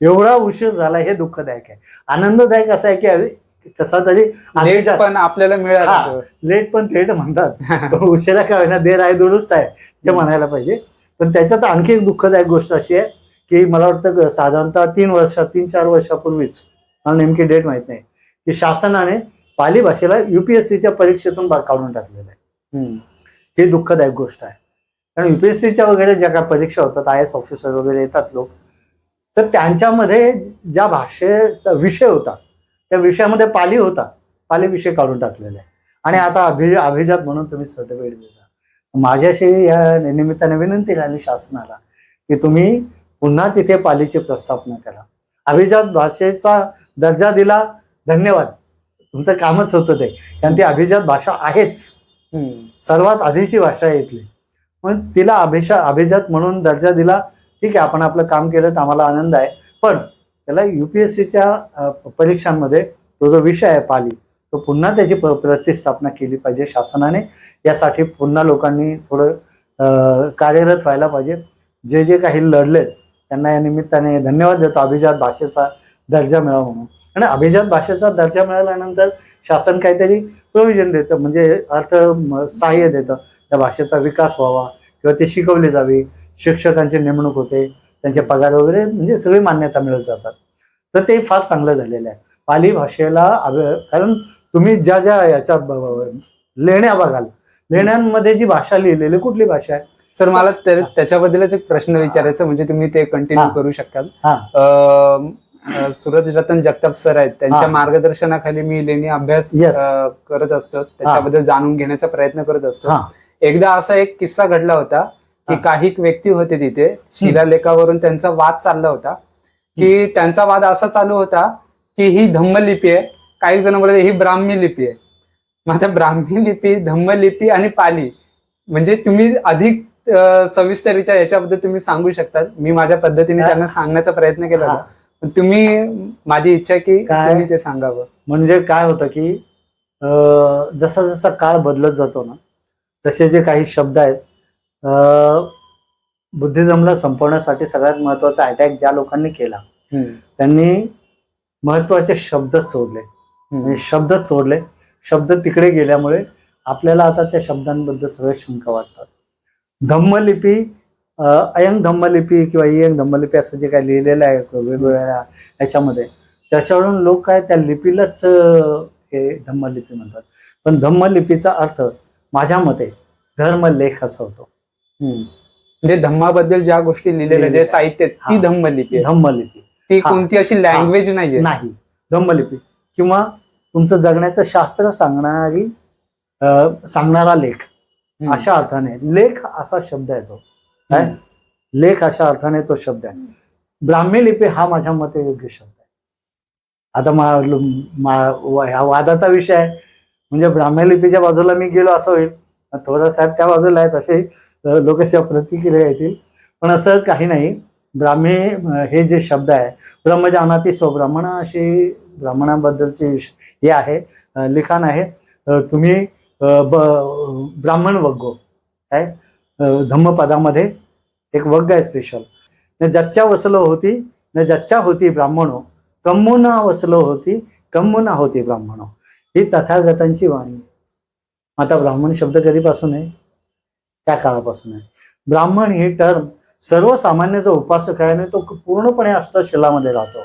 [SPEAKER 1] एवढा उशीर झाला हे दुःखदायक आहे. आनंददायक असं आहे की कसा तरी
[SPEAKER 2] पण आपल्याला मिळाला,
[SPEAKER 1] लेट पण थेट म्हणतात, उशिरा का होईना देर आहे दुरुस्त आहे ते म्हणायला पाहिजे. पण त्याच्यात आणखी एक दुःखदायक गोष्ट अशी आहे की मला वाटतं साधारणतः 3-4 वर्षापूर्वीच, मला नेमकी डेट माहित नाही, की शासनाने पाली भाषेला UPSCच्या परीक्षेतून काढून टाकलेलं आहे. ही दुःखदायक गोष्ट आहे. कारण UPSCच्या वगैरे ज्या काही परीक्षा होतात, IAS ऑफिसर वगैरे येतात लोक, तर त्यांच्यामध्ये ज्या भाषेचा विषय होता त्या विषयामध्ये पाली होता, पाली विषय काढून टाकलेला आहे. आणि आता अभिजात म्हणून तुम्ही सर्टिफिकेट देता. माझ्याशी या निमित्ताने विनंती राहिली शासनाला की तुम्ही पुन्हा तिथे पालीची प्रस्थापना करा. अभिजात भाषेचा दर्जा दिला, धन्यवाद, तुमचं कामच होतं ते, कारण ती अभिजात भाषा आहेच, सर्वात आधीची भाषा आहे इथली. मग तिला अभिजात म्हणून दर्जा दिला, ठीक आहे, आपण आपलं काम केलं तर आम्हाला आनंद आहे. पण त्याला UPSCच्या परीक्षांमध्ये तो जो विषय आहे पाली, तो पुन्हा त्याची प्रतिष्ठापना केली पाहिजे शासनाने. यासाठी पुन्हा लोकांनी थोडं कार्यरत व्हायला पाहिजे. जे जे काही लढलेत त्यांना या निमित्ताने धन्यवाद देतो, अभिजात भाषेचा दर्जा मिळावा म्हणून. आणि अभिजात भाषेचा दर्जा मिळाल्यानंतर शासन काहीतरी प्रोव्हिजन देतं, म्हणजे सहाय्य देतं, त्या भाषेचा विकास व्हावा किंवा ती शिकवली जावी, शिक्षकांची नेमणूक होते, त्यांचे पगार वगैरे म्हणजे सगळी मान्यता मिळत जातात. तर ते फार चांगलं झालेलं आहे पाली भाषेला. कारण तुम्ही ज्या ज्या याच्या लेण्या बघाल, लेण्यांमध्ये जी भाषा लिहिलेली कुठली भाषा आहे.
[SPEAKER 2] सर मला त्याच्याबद्दलच एक प्रश्न विचारायचा, म्हणजे तुम्ही ते कंटिन्यू करू शकाल. सूरज रतन जगताप सर आहेत, त्यांच्या मार्गदर्शनाखाली मी लेणी अभ्यास करत असतो, त्याच्याबद्दल जाणून घेण्याचा प्रयत्न करत असतो. एकदा असा एक किस्सा घडला होता की काही व्यक्ती होते तिथे, शिलालेखावरून त्यांचा वाद चालला होता. की त्यांचा वाद असा चालू होता की ही धम्मलिपी आहे, काही जण बोलत ही ब्राह्मी लिपी आहे. मग आता ब्राह्मी लिपी, धम्मलिपी आणि पाली, म्हणजे तुम्ही अधिक सविस्तररित्या याच्याबद्दल तुम्ही सांगू शकता. मी माझ्या पद्धतीने त्यांना सांगण्याचा प्रयत्न केला होता, तुम्ही, माझी इच्छा की तुम्ही ते सांगावं.
[SPEAKER 1] म्हणजे काय होतं की जसा जसा काळ बदलत जातो ना, तसे जे काही शब्द आहेत, बुद्धिझमला संपवण्यासाठी सगळ्यात महत्वाचा अटॅक ज्या लोकांनी केला त्यांनी महत्वाचे शब्दच सोडले, म्हणजे शब्दच सोडले. शब्द तिकडे गेल्यामुळे आपल्याला आता त्या शब्दांबद्दल सगळे शंका वाटतात. धम्मलिपी, अयंग धम्मलिपी किंवा इयंग धम्मलिपी असं जे काही लिहिलेलं आहे वेगवेगळ्या ह्याच्यामध्ये, त्याच्यावरून लोक काय त्या लिपीलाच हे धम्मलिपी म्हणतात. पण धम्मलिपीचा अर्थ माझ्या मते धर्मलेख असा होतो.
[SPEAKER 2] म्हणजे धम्माबद्दल ज्या गोष्टी लिहिलेल्या, जे साहित्य, ती धम्मलिपी.
[SPEAKER 1] धम्मलिपी
[SPEAKER 2] ती कोणती अशी लँग्वेज नाही.
[SPEAKER 1] धम्मलिपी किंवा तुमचं जगण्याचं शास्त्र सांगणारा लेख अशा अर्थाने लेख असा शब्द आहे तो काय लेख अशा अर्थाने तो शब्द आहे. ब्राह्मी लिपी हा माझ्या मते योग्य शब्द आहे. आता ह्या वादाचा विषय आहे म्हणजे ब्राह्मी लिपीच्या बाजूला मी गेलो असं होईल, थोडा साहेब त्या बाजूला आहेत असे लोकांच्या प्रतिक्रिया येतील, पण असं काही नाही. ब्राह्मी हे जे शब्द आहे ब्रह्मजानाती स्वब्राह्मण अशी ब्राह्मणाबद्दलचे हे आहे लिखाण आहे. तुम्ही ब्राह्मण वग्गो काय धम्मपदामध्ये एक वग्ग आहे स्पेशल. न ज्याच्या वसलो होती न ज्याच्या होती ब्राह्मणो कम्मुना वसलो होती कम्मुना होती ब्राह्मणो. ही तथागतांची वाणी. आता ब्राह्मण शब्द कधीपासून आहे? त्या काळापासून आहे. ब्राह्मण ही टर्म सर्वसामान्य जो उपासक आहे तो पूर्णपणे अष्टशिलामध्ये राहतो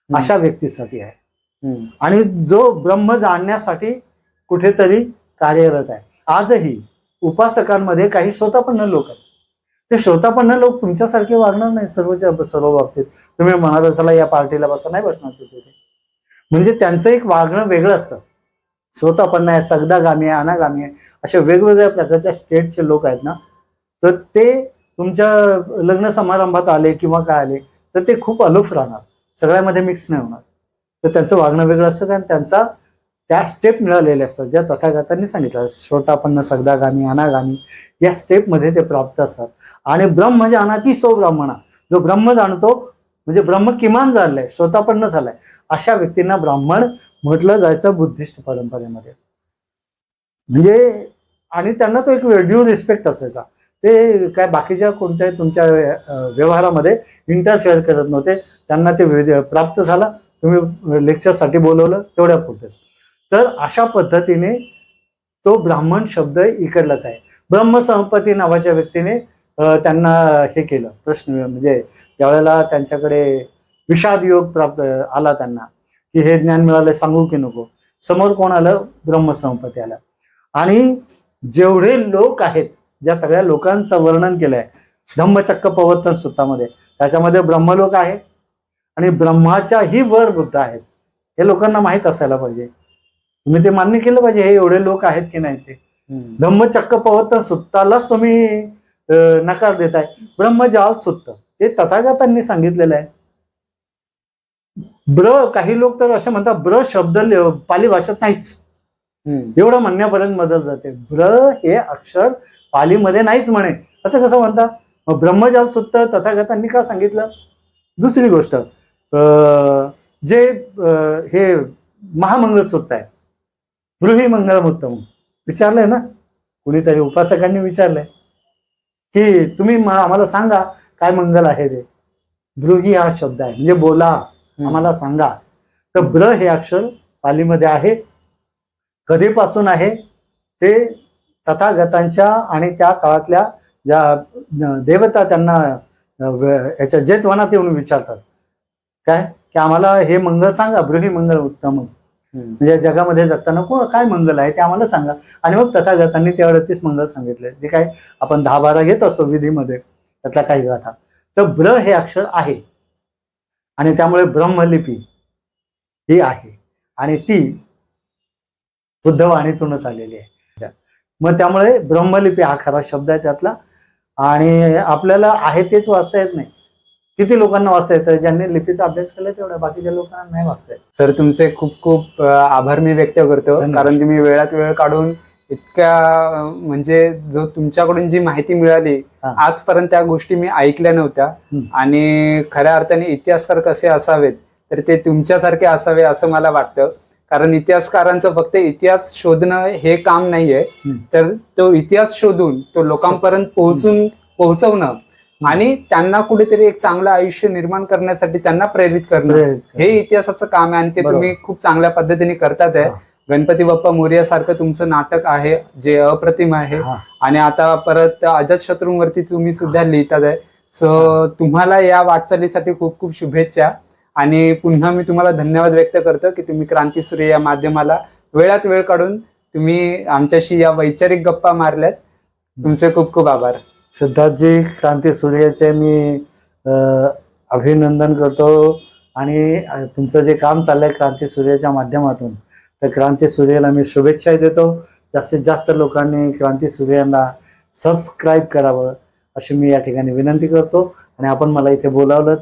[SPEAKER 1] अशा व्यक्तीसाठी आहे आणि जो ब्रह्म जाणण्यासाठी कुठेतरी कार्यरत आहे. आजही उपासकांमध्ये काही श्रोतापन्न लोक आहेत. ते श्रोतापन्न लोक तुमच्यासारखे वागणार नाही सर्व बाबतीत. तुम्ही म्हणाल चला या पार्टीला बसा, नाही बसणार तिथे. म्हणजे त्यांचं एक वागणं वेगळं असतं. श्रोतापन्न आहे, सगदागामी आहे, अनागामी आहे, अशा वेगवेगळ्या प्रकारच्या स्टेटचे लोक आहेत ना, तर ते तुमच्या लग्न समारंभात आले किंवा काय आले तर ते खूप अलूफ राहणार, सगळ्यामध्ये मिक्स नाही होणार. तर त्यांचं वागणं वेगळं असतं कारण त्यांचा त्या स्टेप मिळालेले असतात ज्या तथागतांनी सांगितलं. श्रोतापन्न, सगदागामी, अनागामी या स्टेपमध्ये ते प्राप्त असतात. आणि ब्रह्म जानाती सो ब्राह्मणा, जो ब्रह्म जाणतो म्हणजे ब्रह्म किमान झालंय, श्रोतापन्न झालाय, अशा व्यक्तींना ब्राह्मण म्हटलं जायचं बुद्धिस्ट परंपरेमध्ये. म्हणजे आणि त्यांना तो एक ड्यू रिस्पेक्ट असायचा. ते काय बाकीच्या कोणत्याही तुमच्या व्यवहारामध्ये इंटरफेअर करत नव्हते. त्यांना ते प्राप्त झाला, तुम्ही लेक्चरसाठी बोलवलं तेवढ्या पुरतेच. तर अशा पद्धतीने तो ब्राह्मण शब्द इकडलाच आहे. ब्रह्मसंपत्ती नावाच्या व्यक्तीने त्यांना हे केलं प्रश्न, म्हणजे त्यावेळेला त्यांच्याकडे विषाद योग प्राप्त आला त्यांना की हे ज्ञान मिळालं सांगू की नको. समोर कोण आलं? ब्रह्मसंपत्ती आला. आणि जेवढे लोक आहेत ज्या सगळ्या लोकांचं वर्णन केलंय धम्मचक्र प्रवर्तन सूत्रामध्ये, त्याच्यामध्ये ब्रह्मलोक आहे आणि ब्रह्माच्याही वर बुद्ध आहेत. हे लोकांना माहीत असायला पाहिजे. तुम्ही ते मान्य केलं पाहिजे हे एवढे लोक आहेत की नाही ते. धम्मचक्र प्रवर्तन सूत्रालाच तुम्ही नकार देताय. ब्रह्मजाल सूत्र हे तथागतांनी सांगितलेलं आहे. काही लोक तर असे म्हणतात ब्र शब्द पाली भाषेत नाहीच, एवढं म्हणण्यापर्यंत मदत जाते. हे अक्षर पालीमध्ये नाहीच म्हणे, असं कसं म्हणता? मग ब्रह्मजाल सूत्र तथागतांनी का सांगितलं? दुसरी गोष्ट, जे हे महामंगल सूत्र आहे, ब्रूहि मंगलम उत्तम, विचारलंय ना कुणीतरी, उपासकांनी विचारलंय की तुम्ही आम्हाला सांगा काय मंगल आहे ते. ब्रूहि हा शब्द आहे म्हणजे बोला, आम्हाला सांगा. तर ब्र हे अक्षर पालीमध्ये आहे. कधीपासून आहे ते तथागतांच्या आणि त्या काळातल्या ज्या देवता त्यांना याच्या जेतवनात येऊन विचारतात काय की आम्हाला हे मंगल सांगा, ब्रूहि मंगल उत्तम, म्हणजे जगामध्ये जगताना काय मंगल आहे ते आम्हाला सांगा. आणि मग तथागतांनी त्यावेळेस मंगल सांगितले, जे काय आपण 10-12 घेत असतो विधीमध्ये, त्यातल्या काही गाथा. तर ब्र हे अक्षर आहे आणि त्यामुळे ब्रह्मलिपी ही आहे आणि ती बुद्धवाणीतूनच आलेली आहे. मग त्यामुळे ब्रह्मलिपी हा खरा शब्द आहे त्यातला. आणि आपल्याला आहे तेच वाचता येत नाही. किती लोकांना वाचता येतं? ज्यांनी लिपीचा अभ्यास केला तेवढ्या, बाकीच्या लोकांना नाही वाचता येत.
[SPEAKER 2] सर तुमचे खूप खूप आभार मी व्यक्त करतो, कारण तुम्ही वेळात वेळ काढून इतक्या म्हणजे जो तुमच्याकडून जी माहिती मिळाली आजपर्यंत त्या गोष्टी मी ऐकल्या नव्हत्या. आणि खऱ्या अर्थाने इतिहासकार कसे असावेत तर ते तुमच्यासारखे असावे असं मला वाटतं. कारण इतिहासकारांचं फक्त इतिहास शोधणं हे काम नाहीये, तर तो इतिहास शोधून तो लोकांपर्यंत पोहोचवणं आणि त्यांना कुठेतरी एक चांगलं आयुष्य निर्माण करण्यासाठी त्यांना प्रेरित करणं हे इतिहासाचं काम आहे. आणि ते तुम्ही खूप चांगल्या पद्धतीने करतात आहे. गणपती बाप्पा मोरया सारखं तुमचं नाटक आहे जे अप्रतिम आहे. आणि आता परत अजातशत्रूंवरती तुम्ही सुद्धा लिहितात आहे. सो तुम्हाला या वाटचालीसाठी खूप खूप शुभेच्छा. आणि पुन्हा मी तुम्हाला धन्यवाद व्यक्त करतो की तुम्ही क्रांतीसूर्य या माध्यमाला वेळात वेळ काढून तुम्ही आमच्याशी या वैचारिक गप्पा मारल्यात. तुमचे खूप खूप आभार.
[SPEAKER 1] सिद्धार्थजी, क्रांतीसूर्याचे मी अभिनंदन करतो आणि तुमचं जे काम चाललंय क्रांती सूर्याच्या माध्यमातून, तर क्रांती सूर्याला मी शुभेच्छा देतो. जास्तीत जास्त लोकांनी क्रांती सूर्याला सबस्क्राईब करावं अशी मी या ठिकाणी विनंती करतो. आणि आपण मला इथे बोलावलं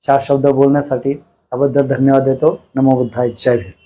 [SPEAKER 1] 4 शब्द बोलण्यासाठी, त्याबद्दल धन्यवाद देतो. नमो बुद्धाय. जय भीम.